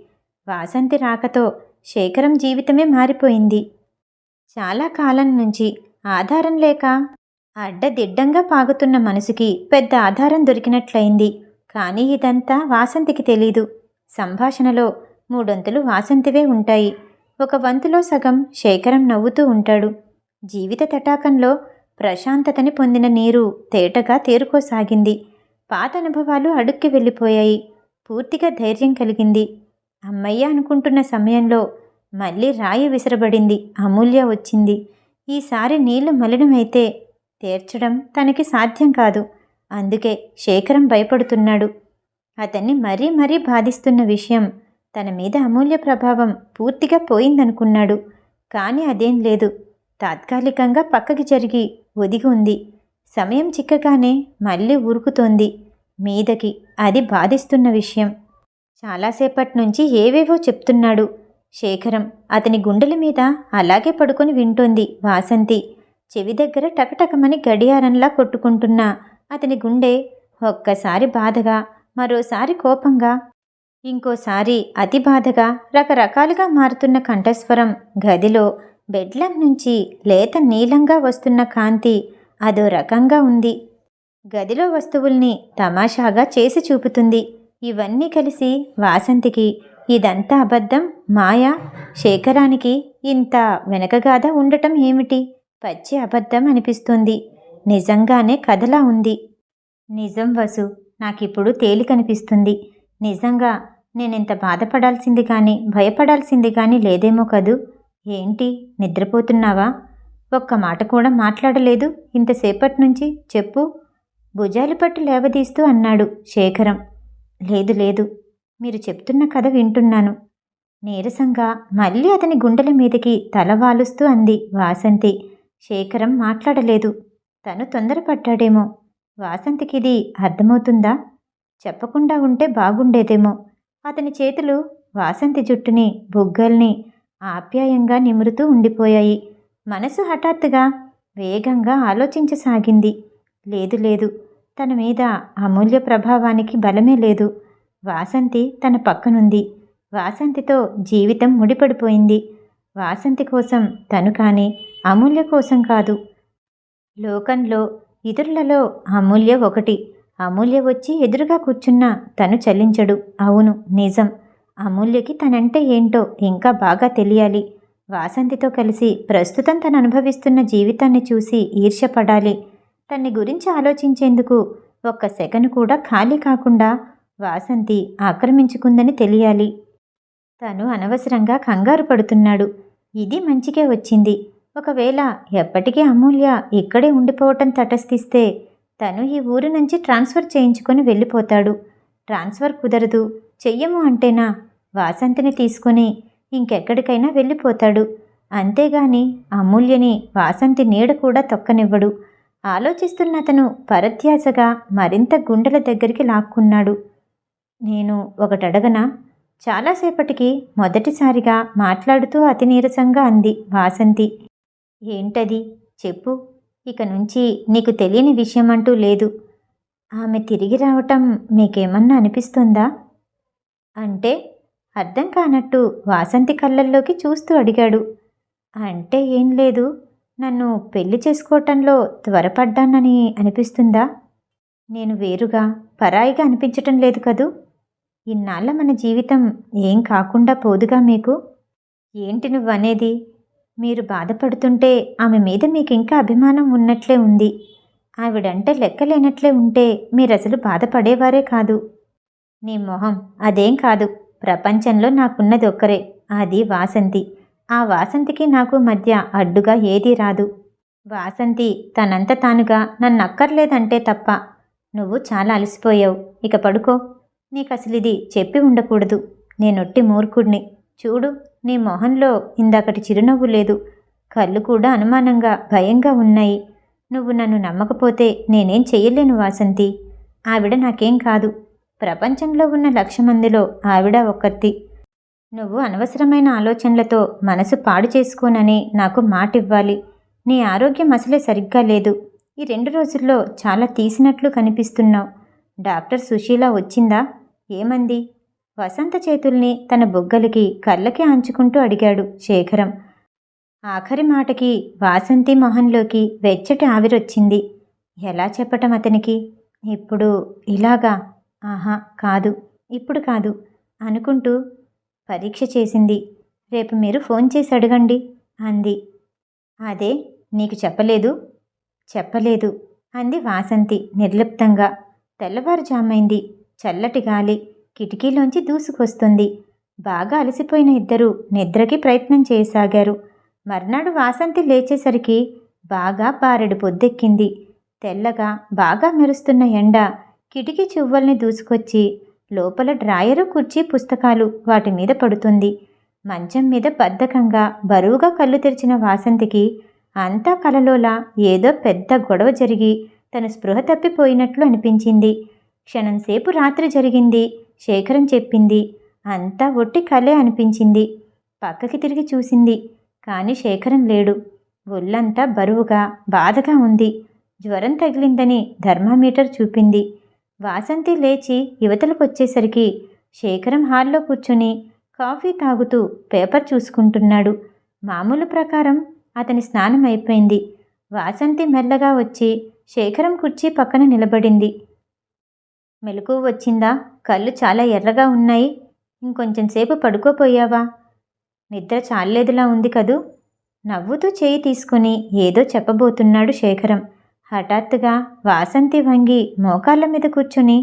వాసంతి రాకతో శేఖరం జీవితమే మారిపోయింది. చాలా కాలం నుంచి ఆధారం లేక అడ్డదిడ్డంగా పాగుతున్న మనసుకి పెద్ద ఆధారం దొరికినట్లయింది. కానీ ఇదంతా వాసంతికి తెలీదు. సంభాషణలో మూడొంతులు వాసంతివే ఉంటాయి. ఒక వంతులో సగం శేఖరం నవ్వుతూ ఉంటాడు. జీవిత తటాకంలో ప్రశాంతతని పొందిన నీరు తేటగా తేరుకోసాగింది. పాత అనుభవాలు అడుక్కి వెళ్ళిపోయాయి. పూర్తిగా ధైర్యం కలిగింది. అమ్మయ్య అనుకుంటున్న సమయంలో మళ్ళీ రాయి విసరబడింది. అమూల్య వచ్చింది. ఈసారి నీళ్లు మలినమైతే తీర్చడం తనకి సాధ్యం కాదు. అందుకే శేఖరం భయపడుతున్నాడు. అతన్ని మరీ మరీ బాధిస్తున్న విషయం తన మీద అమూల్య ప్రభావం పూర్తిగా పోయిందనుకున్నాడు. కానీ అదేం లేదు. తాత్కాలికంగా పక్కకి జరిగి ఒదిగి ఉంది. సమయం చిక్కగానే మళ్ళీ ఉరుకుతోంది మీదకి. అది బాధిస్తున్న విషయం. చాలాసేపటి నుంచి ఏవేవో చెప్తున్నాడు శేఖరం. అతని గుండెల మీద అలాగే పడుకొని వింటోంది వాసంతి. చెవి దగ్గర టకటకమని గడియారంలా కొట్టుకుంటున్న అతని గుండె ఒక్కసారి బాధగా, మరోసారి కోపంగా, ఇంకోసారి అతి బాధగా రకరకాలుగా మారుతున్న కంఠస్వరం గదిలో బెడ్లం నుంచి లేత నీలంగా వస్తున్న కాంతి అదో రకంగా ఉంది. గదిలో వస్తువుల్ని తమాషాగా చేసి చూపుతుంది. ఇవన్నీ కలిసి వాసంతికి ఇదంతా అబద్ధం, మాయా, శేఖరానికి ఇంత వెనకగాథ ఉండటం ఏమిటి, పచ్చి అబద్ధం అనిపిస్తుంది. నిజంగానే కథలా ఉంది. నిజం వసు, నాకిప్పుడు తేలికనిపిస్తుంది. నిజంగా నేనింత బాధపడాల్సింది కానీ భయపడాల్సింది కానీ లేదేమో కదూ. ఏంటి, నిద్రపోతున్నావా? ఒక్క మాట కూడా మాట్లాడలేదు ఇంతసేపటి నుంచి. చెప్పు, భుజాలు పట్టు లేవదీస్తూ అన్నాడు శేఖరం. లేదు లేదు, మీరు చెప్తున్న కథ వింటున్నాను. నీరసంగా మళ్ళీ అతని గుండెల మీదకి తల వాలుస్తూ అంది వాసంతి. శేఖరం మాట్లాడలేదు. తను తొందరపడ్డాడేమో. వాసంతికిది అర్థమవుతుందా? చెప్పకుండా ఉంటే బాగుండేదేమో. అతని చేతులు వాసంతి జుట్టుని, బుగ్గల్ని ఆప్యాయంగా నిమురుతూ ఉండిపోయాయి. మనసు హఠాత్తుగా వేగంగా ఆలోచించసాగింది. లేదు లేదు, తన మీద అమూల్య ప్రభావానికి బలమే లేదు. వాసంతి తన పక్కనుంది. వాసంతితో జీవితం ముడిపడిపోయింది. వాసంతి కోసం తను కానీ అమూల్య కోసం కాదు. లోకంలో ఇతరులలో అమూల్య ఒకటి. అమూల్య వచ్చి ఎదురుగా కూర్చున్నా తను చలించడు. అవును, నిజం. అమూల్యకి తనంటే ఏంటో ఇంకా బాగా తెలియాలి. వాసంతితో కలిసి ప్రస్తుతం తను అనుభవిస్తున్న జీవితాన్ని చూసి ఈర్ష్యపడాలి. తన్ని గురించి ఆలోచించేందుకు ఒక్క సెకను కూడా ఖాళీ కాకుండా వాసంతి ఆక్రమించుకుందని తెలియాలి. తను అనవసరంగా కంగారు పడుతున్నాడు. ఇది మంచికే వచ్చింది. ఒకవేళ ఎప్పటికీ అమూల్య ఇక్కడే ఉండిపోవటం తటస్థిస్తే తను ఈ ఊరు నుంచి ట్రాన్స్ఫర్ చేయించుకొని వెళ్ళిపోతాడు. ట్రాన్స్ఫర్ కుదరదు, చెయ్యము అంటేనా వాసంతిని తీసుకొని ఇంకెక్కడికైనా వెళ్ళిపోతాడు. అంతేగాని అమూల్యని వాసంతి నీడ కూడా తొక్కనివ్వడు. ఆలోచిస్తున్న అతను పరధ్యాసగా మరింత గుండెల దగ్గరికి లాక్కున్నాడు. నేను ఒకటడగనా? చాలాసేపటికి మొదటిసారిగా మాట్లాడుతూ అతి నీరసంగా అంది వాసంతి. ఏంటది? చెప్పు. ఇక నుంచి నీకు తెలియని విషయం అంటూ లేదు. ఆమె తిరిగి రావటం మీకేమన్నా అనిపిస్తుందా? అంటే? అర్థం కానట్టు వాసంతి కళ్ళల్లోకి చూస్తూ అడిగాడు. అంటే ఏం లేదు, నన్ను పెళ్లి చేసుకోవటంలో త్వరపడ్డానని అనిపిస్తుందా? నేను వేరుగా, పరాయిగా అనిపించటం లేదు కదూ. ఇన్నాళ్ళ మన జీవితం ఏం కాకుండా పోదుగా మీకు. ఏంటి నువ్వనేది? మీరు బాధపడుతుంటే ఆమె మీద మీకు ఇంకా అభిమానం ఉన్నట్లే ఉంది. ఆవిడంటే లెక్కలేనట్లే ఉంటే మీరసలు బాధపడేవారే కాదు. నీ మొహం, అదేం కాదు. ప్రపంచంలో నాకున్నది ఒక్కరే, అది వాసంతి. ఆ వాసంతికి నాకు మధ్య అడ్డుగా ఏదీ రాదు. వాసంతి తనంత తానుగా నన్నక్కర్లేదంటే తప్ప. నువ్వు చాలా అలసిపోయావు, ఇక పడుకో. నీకసలిది చెప్పి ఉండకూడదు, నేనొట్టి మూర్ఖుడిని. చూడు, నీ మొహంలో ఇందాకటి చిరునవ్వు లేదు. కళ్ళు కూడా అనుమానంగా భయంగా ఉన్నాయి. నువ్వు నన్ను నమ్మకపోతే నేనేం చెయ్యలేను వాసంతి. ఆవిడ నాకేం కాదు. ప్రపంచంలో ఉన్న 1,00,000 మందిలో ఆవిడ ఒక్కర్తి. నువ్వు అనవసరమైన ఆలోచనలతో మనసు పాడు చేసుకోనని నాకు మాటివ్వాలి. నీ ఆరోగ్యం అసలే సరిగ్గా లేదు. ఈ 2 రోజుల్లో చాలా తీసినట్లు కనిపిస్తున్నావు. డాక్టర్ సుశీల వచ్చిందా? ఏమంది? వసంత చేతుల్ని తన బొగ్గలకి కళ్ళకి ఆంచుకుంటూ అడిగాడు శేఖరం. ఆఖరి మాటకి వాసంతి మొహంలోకి వెచ్చటి ఆవిరొచ్చింది. ఎలా చెప్పటం అతనికి? ఇప్పుడు ఇలాగా? ఆహా, కాదు, ఇప్పుడు కాదు అనుకుంటూ పరీక్ష చేసింది. రేపు మీరు ఫోన్ చేసి అడగండి అంది. అదే నీకు చెప్పలేదు? చెప్పలేదు అంది వాసంతి నిర్లిప్తంగా. తెల్లవారుజామైంది. చల్లటి గాలి కిటికీలోంచి దూసుకొస్తుంది. బాగా అలసిపోయిన ఇద్దరూ నిద్రకి ప్రయత్నం చేయసాగారు. మర్నాడు వాసంతి లేచేసరికి బాగా బారెడు పొద్దెక్కింది. తెల్లగా బాగా మెరుస్తున్న ఎండ కిటికీ చువ్వల్ని దూసుకొచ్చి లోపల డ్రాయరు, కుర్చీ, పుస్తకాలు వాటి మీద పడుతుంది. మంచం మీద బద్ధకంగా బరువుగా కళ్ళు తెరిచిన వాసంతికి అంతా కలలోలా ఏదో పెద్ద గొడవ జరిగి తన స్పృహ తప్పిపోయినట్లు అనిపించింది. క్షణంసేపు రాత్రి జరిగింది శేఖరం చెప్పింది అంతా ఒట్టి కలే అనిపించింది. పక్కకి తిరిగి చూసింది. కానీ శేఖరం లేడు. ఒళ్ళంతా బరువుగా బాధగా ఉంది. జ్వరం తగిలిందని థర్మామీటర్ చూపింది. వాసంతి లేచి యువతలకొచ్చేసరికి శేఖరం హాల్లో కూర్చొని కాఫీ తాగుతూ పేపర్ చూసుకుంటున్నాడు. మామూలు ప్రకారం అతని స్నానం అయిపోయింది. వాసంతి మెల్లగా వచ్చి శేఖరం కుర్చీ పక్కన నిలబడింది. మెలకువ వచ్చిందా? కళ్ళు చాలా ఎర్రగా ఉన్నాయి. ఇంకొంచెం సేపు పడుకోపోయావా? నిద్ర చాలేదులా ఉంది కదూ? నవ్వుతూ చేయి తీసుకుని ఏదో చెప్పబోతున్నాడు శేఖరం. హఠాత్తుగా వాసంతి వంగి మోకాళ్ళ మీద కూర్చుని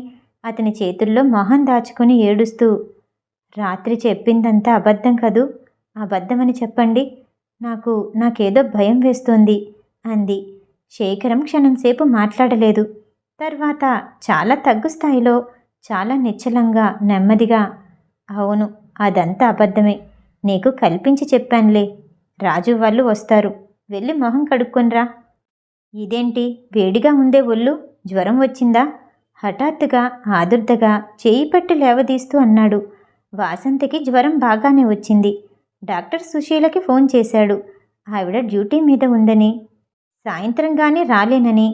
అతని చేతుల్లో మొహం దాచుకుని ఏడుస్తూ, రాత్రి చెప్పిందంతా అబద్ధం కదూ? అబద్ధమని చెప్పండి. నాకేదో భయం వేస్తోంది అంది. శేఖరం క్షణంసేపు మాట్లాడలేదు. తర్వాత చాలా తగ్గు స్థాయిలో, చాలా నిశ్చలంగా, నెమ్మదిగా, అవును, అదంతా అబద్ధమే. నీకు కల్పించి చెప్పానులే. రాజు వాళ్ళు వస్తారు. వెళ్ళి మొహం కడుక్కొనిరా. ఇదేంటి వేడిగా ఉందే ఒళ్ళు? జ్వరం వచ్చిందా? హఠాత్తుగా ఆదుర్దగా చేయి పట్టి లేవదీస్తూ అన్నాడు. వాసంతికి జ్వరం బాగానే వచ్చింది. డాక్టర్ సుశీలకి ఫోన్ చేశాడు. ఆవిడ డ్యూటీ మీద ఉందని, సాయంత్రంగానే రాలేనని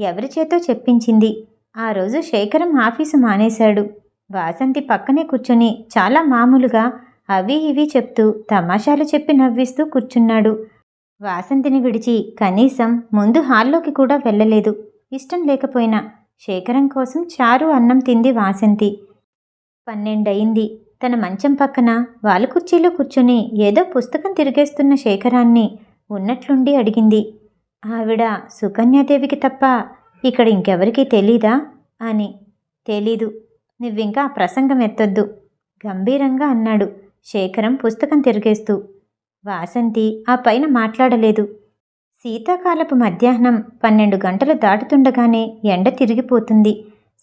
ఎవరిచేతో చెప్పించింది. ఆ రోజు శేఖరం ఆఫీసు మానేశాడు. వాసంతి పక్కనే కూర్చొని చాలా మామూలుగా అవి ఇవి చెప్తూ తమాషాలు చెప్పి నవ్విస్తూ కూర్చున్నాడు. వాసంతిని విడిచి కనీసం ముందు హాల్లోకి కూడా వెళ్ళలేదు. ఇష్టం లేకపోయినా శేఖరం కోసం చారు అన్నం తింది వాసంతి. 12 అయింది. తన మంచం పక్కన వాళ్ళ కుర్చీలో కూర్చొని ఏదో పుస్తకం తిరిగేస్తున్న శేఖరాన్ని ఉన్నట్లుండి అడిగింది. ఆవిడ సుకన్యాదేవికి తప్ప ఇక్కడ ఇంకెవరికీ తెలీదా అని. తెలీదు. నువ్వింకా ఆ ప్రసంగం ఎత్తొద్దు గంభీరంగా అన్నాడు శేఖరం పుస్తకం తిరిగేస్తూ. వాసంతి ఆ పైన మాట్లాడలేదు. శీతాకాలపు మధ్యాహ్నం 12 గంటలు దాటుతుండగానే ఎండ తిరిగిపోతుంది.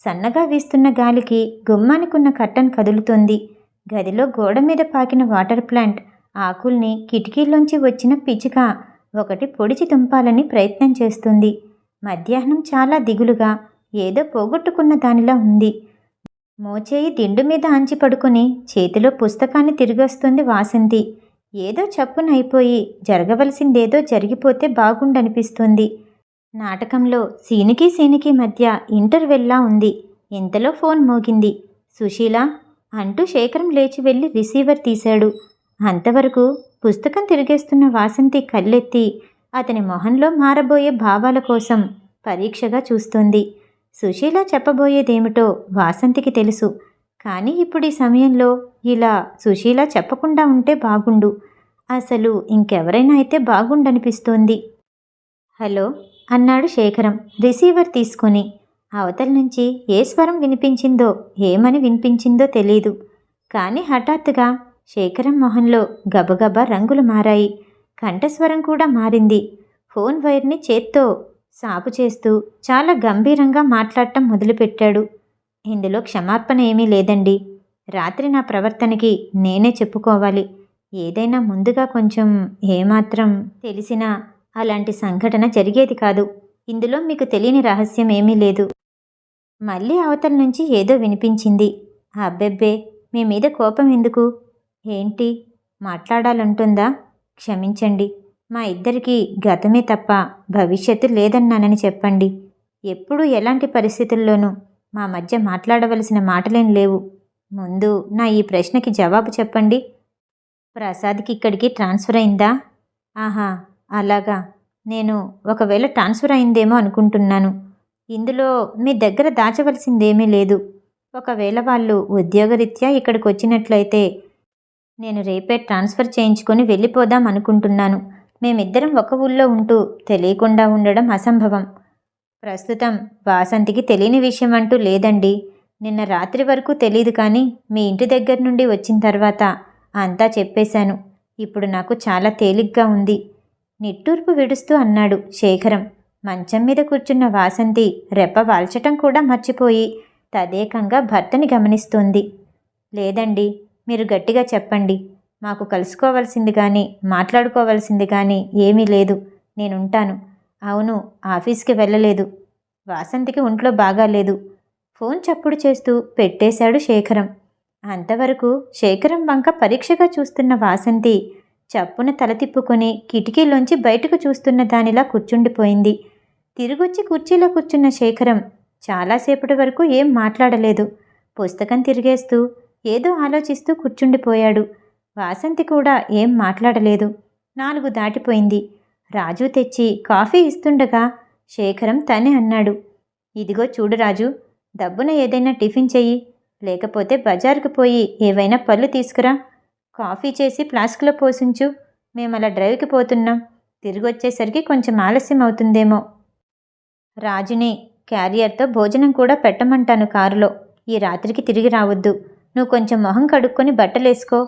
సన్నగా వీస్తున్న గాలికి గుమ్మానికున్న కర్టన్ కదులుతోంది. గదిలో గోడ మీద పాకిన వాటర్ ప్లాంట్ ఆకుల్ని కిటికీలోంచి వచ్చిన పిచ్చుక ఒకటి పొడిచి తుంపాలని ప్రయత్నం చేస్తుంది. మధ్యాహ్నం చాలా దిగులుగా ఏదో పోగొట్టుకున్న దానిలా ఉంది. మోచేయి దిండు మీద ఆంచి పడుకుని చేతిలో పుస్తకాన్ని తిరిగొస్తుంది వాసంతి. ఏదో చప్పునైపోయి జరగవలసిందేదో జరిగిపోతే బాగుండనిపిస్తుంది. నాటకంలో సీనికి మధ్య ఇంటర్వెల్లా ఉంది. ఇంతలో ఫోన్ మోగింది. సుశీల అంటూ శేఖరం లేచి వెళ్ళి రిసీవర్ తీశాడు. అంతవరకు పుస్తకం తిరిగేస్తున్న వాసంతి కళ్ళెత్తి అతని మొహంలో మారబోయే భావాల కోసం పరీక్షగా చూస్తోంది. సుశీల చెప్పబోయేదేమిటో వాసంతికి తెలుసు. కానీ ఇప్పుడు ఈ సమయంలో ఇలా సుశీల చెప్పకుండా ఉంటే బాగుండు. అసలు ఇంకెవరైనా అయితే బాగుండనిపిస్తోంది. హలో అన్నాడు శేఖరం రిసీవర్ తీసుకొని. అవతల నుంచి ఏ స్వరం వినిపించిందో, ఏమని వినిపించిందో తెలీదు. కానీ హఠాత్తుగా శేఖరం మొహంలో గబగబా రంగులు మారాయి. కంఠస్వరం కూడా మారింది. ఫోన్ వైర్ని చేత్తో సాపు చేస్తూ చాలా గంభీరంగా మాట్లాడటం మొదలుపెట్టాడు. ఇందులో క్షమార్పణ ఏమీ లేదండి. రాత్రి నా ప్రవర్తనకి నేనే చెప్పుకోవాలి. ఏదైనా ముందుగా కొంచెం ఏమాత్రం తెలిసినా అలాంటి సంఘటన జరిగేది కాదు. ఇందులో మీకు తెలియని రహస్యం ఏమీ లేదు. మళ్ళీ అవతల నుంచి ఏదో వినిపించింది. అబ్బెబ్బే, మీ మీద కోపం ఎందుకు? ఏంటి, మాట్లాడాలంటుందా? క్షమించండి. మా ఇద్దరికీ గతమే తప్ప భవిష్యత్తు లేదన్నానని చెప్పండి. ఎప్పుడూ ఎలాంటి పరిస్థితుల్లోనూ మా మధ్య మాట్లాడవలసిన మాటలేం లేవు. ముందు నా ఈ ప్రశ్నకి జవాబు చెప్పండి. ప్రసాద్కి ఇక్కడికి ట్రాన్స్ఫర్ అయిందా? ఆహా, అలాగా. నేను ఒకవేళ ట్రాన్స్ఫర్ అయిందేమో అనుకుంటున్నాను. ఇందులో మీ దగ్గర దాచవలసిందేమీ లేదు. ఒకవేళ వాళ్ళు ఉద్యోగరీత్యా ఇక్కడికి వచ్చినట్లయితే నేను రేపే ట్రాన్స్ఫర్ చేయించుకొని వెళ్ళిపోదాం అనుకుంటున్నాను. మేమిద్దరం ఒక ఊళ్ళో ఉంటూ తెలియకుండా ఉండడం అసంభవం. ప్రస్తుతం వాసంతికి తెలియని విషయం అంటూ లేదండి. నిన్న రాత్రి వరకు తెలీదు, కానీ మీ ఇంటి దగ్గర నుండి వచ్చిన తర్వాత అంతా చెప్పేశాను. ఇప్పుడు నాకు చాలా తేలిగ్గా ఉంది. నిట్టూర్పు విడుస్తూ అన్నాడు శేఖరం. మంచం మీద కూర్చున్న వాసంతి రెప్ప వాల్చటం కూడా మర్చిపోయి తదేకంగా భర్తని గమనిస్తోంది. లేదండి, మీరు గట్టిగా చెప్పండి. మాకు కలుసుకోవాల్సింది కానీ మాట్లాడుకోవాల్సింది కానీ ఏమీ లేదు. నేనుంటాను. అవును, ఆఫీస్కి వెళ్ళలేదు. వాసంతికి ఒంట్లో బాగాలేదు. ఫోన్ చప్పుడు చేస్తూ పెట్టేశాడు శేఖరం. అంతవరకు శేఖరం వంక పరీక్షగా చూస్తున్న వాసంతి చప్పున తల తిప్పుకొని కిటికీలోంచి బయటకు చూస్తున్న దానిలా కూర్చుండిపోయింది. తిరిగొచ్చి కుర్చీలో కూర్చున్న శేఖరం చాలాసేపటి వరకు ఏం మాట్లాడలేదు. పుస్తకం తిరిగేస్తూ ఏదో ఆలోచిస్తూ కూర్చుండిపోయాడు. వాసంతి కూడా ఏం మాట్లాడలేదు. 4 దాటిపోయింది. రాజు తెచ్చి కాఫీ ఇస్తుండగా శేఖరం తనే అన్నాడు. ఇదిగో చూడు రాజు, దబ్బున ఏదైనా టిఫిన్ చెయ్యి. లేకపోతే బజారుకు పోయి ఏవైనా పళ్ళు తీసుకురా. కాఫీ చేసి ఫ్లాస్క్లో పోసించు. మేమలా డ్రైవ్కి పోతున్నాం. తిరిగొచ్చేసరికి కొంచెం ఆలస్యం అవుతుందేమో. రాజుని క్యారియర్తో భోజనం కూడా పెట్టమంటాను కారులో. ఈ రాత్రికి తిరిగి రావద్దు. నువ్వు కొంచెం మొహం కడుక్కొని బట్టలేసుకో.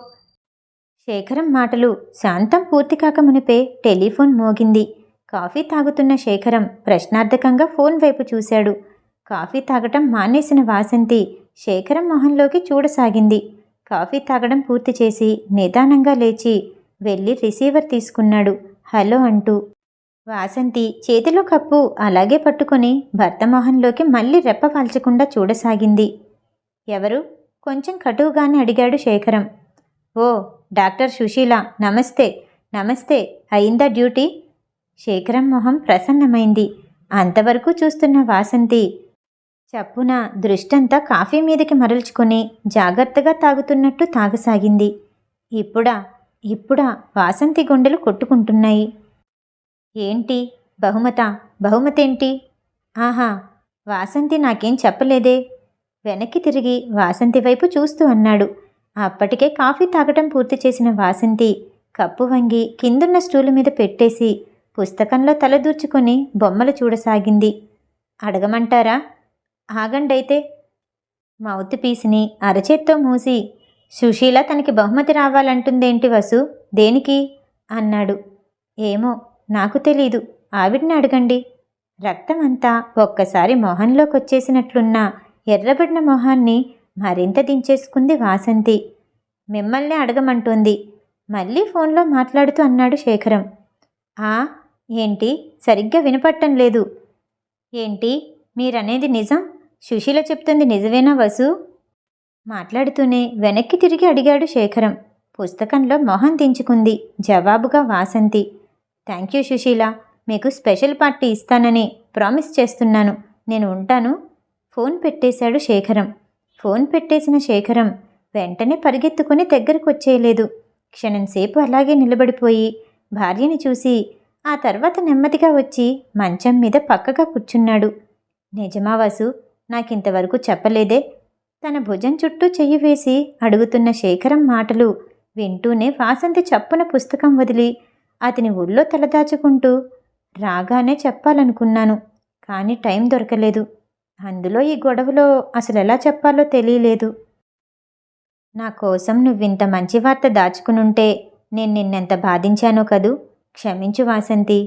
శేఖరం మాటలు శాంతం పూర్తి కాక మునిపే టెలిఫోన్ మోగింది. కాఫీ తాగుతున్న శేఖరం ప్రశ్నార్థకంగా ఫోన్ వైపు చూశాడు. కాఫీ తాగటం మానేసిన వాసంతి శేఖరం మొహంలోకి చూడసాగింది. కాఫీ తాగడం పూర్తి చేసి నిదానంగా లేచి వెళ్ళి రిసీవర్ తీసుకున్నాడు హలో అంటూ. వాసంతి చేతిలో కప్పు అలాగే పట్టుకొని భర్త మొహంలోకి మళ్ళీ రెప్ప వాల్చకుండా చూడసాగింది. ఎవరు? కొంచెం కటువుగానే అడిగాడు శేఖరం. ఓ, డాక్టర్ సుశీల. నమస్తే. నమస్తే. అయిందా డ్యూటీ? శేఖరం మొహం ప్రసన్నమైంది. అంతవరకు చూస్తున్న వాసంతి చప్పున దృష్టంతా కాఫీ మీదకి మరల్చుకొని జాగ్రత్తగా తాగుతున్నట్టు తాగసాగింది. ఇప్పుడా ఇప్పుడా వాసంతి గుండెలు కొట్టుకుంటున్నాయి. ఏంటి బహుమతేంటి? ఆహా, వాసంతి నాకేం చెప్పలేదే. వెనక్కి తిరిగి వాసంతి వైపు చూస్తూ అన్నాడు. అప్పటికే కాఫీ తాగటం పూర్తి చేసిన వాసంతి కప్పు వంగి కిందున్న స్టూలు మీద పెట్టేసి పుస్తకంలో తలదూర్చుకొని బొమ్మలు చూడసాగింది. అడగమంటారా? ఆగండైతే. మౌత్ పీస్ని అరచేత్తో మూసి సుశీల తనకి బహుమతి రావాలంటుందేంటి వసు? దేనికి? అన్నాడు. ఏమో, నాకు తెలీదు. ఆవిడ్ని అడగండి. రక్తమంతా ఒక్కసారి మొహంలోకొచ్చేసినట్లున్న ఎర్రబడిన మొహాన్ని మరింత దించేసుకుంది వాసంతి. మిమ్మల్నే అడగమంటోంది. మళ్ళీ ఫోన్లో మాట్లాడుతూ అన్నాడు శేఖరం. ఏంటి, సరిగ్గా వినపట్టం లేదు. ఏంటి, మీరనేది నిజం? సుశీల చెప్తుంది నిజమేనా వసు? మాట్లాడుతూనే వెనక్కి తిరిగి అడిగాడు శేఖరం. పుస్తకంలో మొహం దించుకుంది జవాబుగా వాసంతి. Thank you Susheela. మీకు స్పెషల్ పార్టీ ఇస్తానని ప్రామిస్ చేస్తున్నాను. నేను ఉంటాను. ఫోన్ పెట్టేశాడు శేఖరం. ఫోన్ పెట్టేసిన శేఖరం వెంటనే పరిగెత్తుకుని దగ్గరకు వచ్చేయలేదు. క్షణంసేపు అలాగే నిలబడిపోయి భార్యని చూసి ఆ తర్వాత నెమ్మదిగా వచ్చి మంచం మీద పక్కగా కూర్చున్నాడు. నిజమా వసు? నాకింతవరకు చెప్పలేదే? తన భుజం చుట్టూ చెయ్యి వేసి అడుగుతున్న శేఖరం మాటలు వింటూనే వాసంతి చప్పున పుస్తకం వదిలి అతని ఒళ్ళో తలదాచుకుంటూ, రాగానే చెప్పాలనుకున్నాను, కానీ టైం దొరకలేదు. అందులో ఈ గొడవలో అసలెలా చెప్పాలో తెలియలేదు. నా కోసం నువ్వింత మంచి వార్త దాచుకునుంటే నేను నిన్నెంత బాధించానో కదూ. క్షమించు వాసంతి.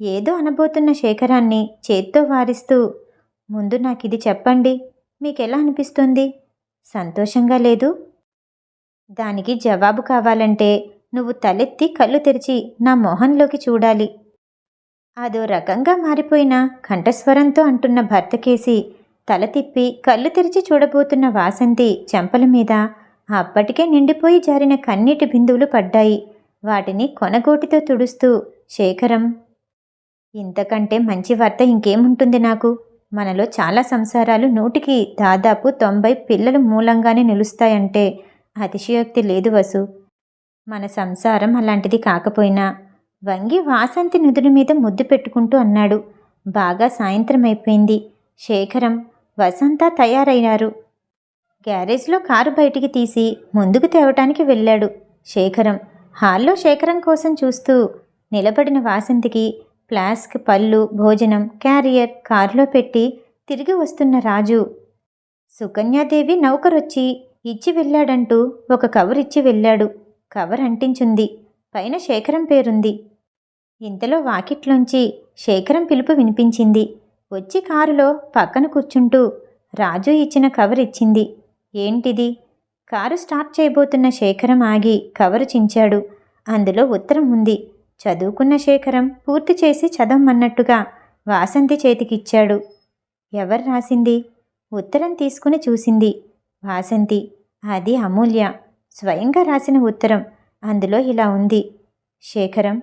ఏదో అనబోతున్న శేఖరాన్ని చేత్తో వారిస్తూ, ముందు నాకిది చెప్పండి. మీకెలా అనిపిస్తుంది? సంతోషంగా లేదు? దానికి జవాబు కావాలంటే నువ్వు తలెత్తి కళ్ళు తెరిచి నా మొహంలోకి చూడాలి. అదో రకంగా మారిపోయిన కంఠస్వరంతో అంటున్న భర్తకేసి తల తిప్పి కళ్ళు తెరిచి చూడబోతున్న వాసంతి చెంపల మీద అప్పటికే నిండిపోయి జారిన కన్నీటి బిందువులు పడ్డాయి. వాటిని కొనగోటితో తుడుస్తూ శేఖరం, ఇంతకంటే మంచి వార్త ఇంకేముంటుంది నాకు? మనలో చాలా సంసారాలు 100కి దాదాపు 90 పిల్లల మూలంగానే నిలుస్తాయంటే అతిశయోక్తి లేదు వసు. మన సంసారం అలాంటిది కాకపోయినా వంగి వాసంతి నుదురు మీద ముద్దు పెట్టుకుంటూ అన్నాడు. బాగా సాయంత్రం అయిపోయింది. శేఖరం, వసంత తయారయ్యారు. గ్యారేజ్లో కారు బయటికి తీసి ముందుకు తేవటానికి వెళ్ళాడు. శేఖరం హాల్లో శేఖరం కోసం చూస్తూ నిలబడిన వాసంతికి ఫ్లాస్క్, పళ్ళు, భోజనం, క్యారియర్ కారులో పెట్టి తిరిగి వస్తున్న రాజు, సుకన్యాదేవి నౌకరొచ్చి ఇచ్చి వెళ్ళాడంటూ ఒక కవర్ ఇచ్చి వెళ్ళాడు. కవర్ అంటించుంది. పైన శేఖరం పేరుంది. ఇంతలో వాకిట్లోంచి శేఖరం పిలుపు వినిపించింది. వచ్చి కారులో పక్కన కూర్చుంటూ రాజు ఇచ్చిన కవర్ ఇచ్చింది. ఏంటిది? కారు స్టార్ట్ చేయబోతున్న శేఖరం ఆగి కవరు చించాడు. అందులో ఉత్తరం ఉంది. చదువుకున్న శేఖరం పూర్తి చేసి చదవమన్నట్టుగా వాసంతి చేతికిచ్చాడు. ఎవరు రాసింది? ఉత్తరం తీసుకుని చూసింది వాసంతి. అది అమూల్య స్వయంగా రాసిన ఉత్తరం. అందులో ఇలా ఉంది. శేఖరం,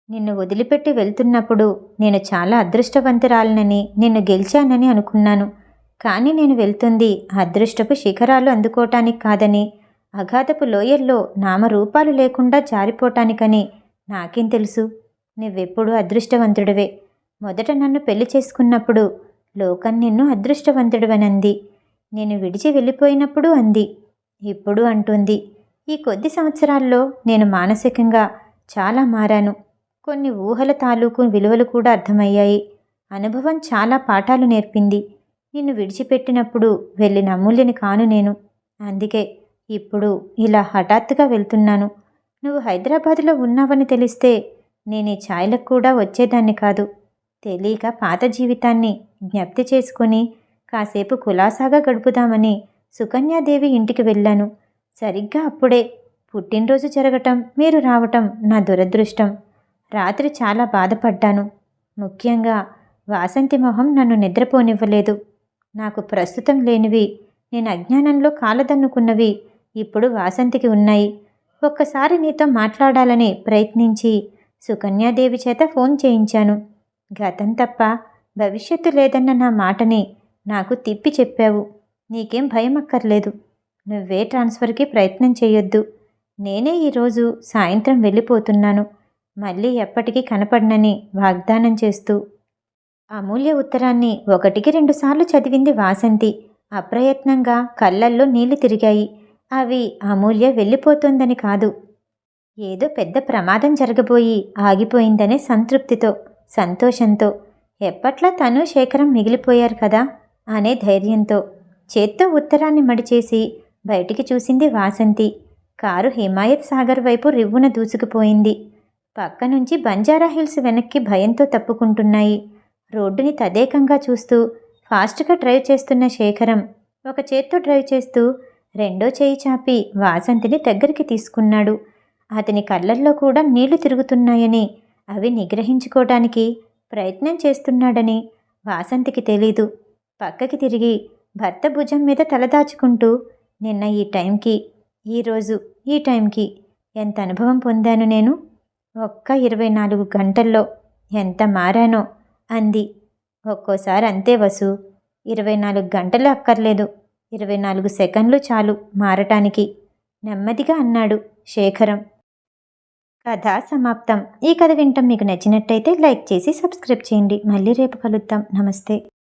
నిన్ను వదిలిపెట్టి వెళ్తున్నప్పుడు నేను చాలా అదృష్టవంతురాలనని, నిన్ను గెలిచానని అనుకున్నాను. కానీ నేను వెళ్తుంది అదృష్టపు శిఖరాలు అందుకోవటానికి కాదని, అగాధపు లోయల్లో నామరూపాలు లేకుండా జారిపోవటానికని నాకేం తెలుసు? నువ్వెప్పుడూ అదృష్టవంతుడివే. మొదట నన్ను పెళ్లి చేసుకున్నప్పుడు లోకం నిన్ను అదృష్టవంతుడివనంది. నేను విడిచి వెళ్ళిపోయినప్పుడు అంది. ఇప్పుడు అంటుంది. ఈ కొద్ది సంవత్సరాల్లో నేను మానసికంగా చాలా మారాను. కొన్ని ఊహల తాలూకు విలువలు కూడా అర్థమయ్యాయి. అనుభవం చాలా పాఠాలు నేర్పింది. నిన్ను విడిచిపెట్టినప్పుడు వెళ్ళిన అమూల్యని కాను నేను. అందుకే ఇప్పుడు ఇలా హఠాత్తుగా వెళ్తున్నాను. నువ్వు హైదరాబాదులో ఉన్నావని తెలిస్తే నేను ఈ ఛాయలకు కూడా వచ్చేదాన్ని కాదు. తెలియక పాత జీవితాన్ని జ్ఞప్తి చేసుకుని కాసేపు కులాసాగా గడుపుదామని సుకన్యాదేవి ఇంటికి వెళ్ళాను. సరిగ్గా అప్పుడే పుట్టినరోజు జరగటం, మీరు రావటం నా దురదృష్టం. రాత్రి చాలా బాధపడ్డాను. ముఖ్యంగా వాసంతి మొహం నన్ను నిద్రపోనివ్వలేదు. నాకు ప్రస్తుతం లేనివి, నేను అజ్ఞానంలో కాలదన్నుకున్నవి ఇప్పుడు వాసంతికి ఉన్నాయి. ఒక్కసారి నీతో మాట్లాడాలని ప్రయత్నించి సుకన్యాదేవి చేత ఫోన్ చేయించాను. గతం తప్ప భవిష్యత్తు లేదన్న నా మాటని నాకు తిప్పి చెప్పావు. నీకేం భయం అక్కర్లేదు. నువ్వే ట్రాన్స్ఫర్కి ప్రయత్నం చేయొద్దు. నేనే ఈరోజు సాయంత్రం వెళ్ళిపోతున్నాను. మళ్ళీ ఎప్పటికీ కనపడనని వాగ్దానం చేస్తూ అమూల్య ఉత్తరాన్ని 1కి 2 సార్లు చదివింది వాసంతి. అప్రయత్నంగా కళ్ళల్లో నీళ్లు తిరిగాయి. అవి అమూల్య వెళ్ళిపోతుందని కాదు, ఏదో పెద్ద ప్రమాదం జరగబోయి ఆగిపోయిందనే సంతృప్తితో, సంతోషంతో, ఎప్పట్లా తను శేఖరం మిగిలిపోయారు కదా అనే ధైర్యంతో. చేత్తో ఉత్తరాన్ని మడిచేసి బయటికి చూసింది వాసంతి. కారు హిమాయత్ సాగర్ వైపు రివ్వున దూసుకుపోయింది. పక్క నుంచి బంజారా హిల్స్ వెనక్కి భయంతో తప్పుకుంటున్నాయి. రోడ్డుని తదేకంగా చూస్తూ ఫాస్ట్గా డ్రైవ్ చేస్తున్న శేఖరం ఒక చేత్తో డ్రైవ్ చేస్తూ రెండో చేయి చాపి వాసంతిని దగ్గరికి తీసుకున్నాడు. అతని కళ్ళల్లో కూడా నీళ్లు తిరుగుతున్నాయని, అవి నిగ్రహించుకోవడానికి ప్రయత్నం చేస్తున్నాడని వాసంతికి తెలీదు. పక్కకి తిరిగి భర్త భుజం మీద తలదాచుకుంటూ, నిన్న ఈ టైంకి, ఈరోజు ఈ టైంకి ఎంత అనుభవం పొందాను నేను. ఒక్క 24 గంటల్లో ఎంత మారానో అంది. ఒక్కోసారి అంతే వసు. 24 గంటలు అక్కర్లేదు, 24 సెకండ్లు చాలు మారటానికి నెమ్మదిగా అన్నాడు శేఖరం. కథ సమాప్తం. ఈ కథ వింటాం మీకు నచ్చినట్టయితే లైక్ చేసి సబ్స్క్రైబ్ చేయండి. మళ్ళీ రేపు కలుద్దాం. నమస్తే.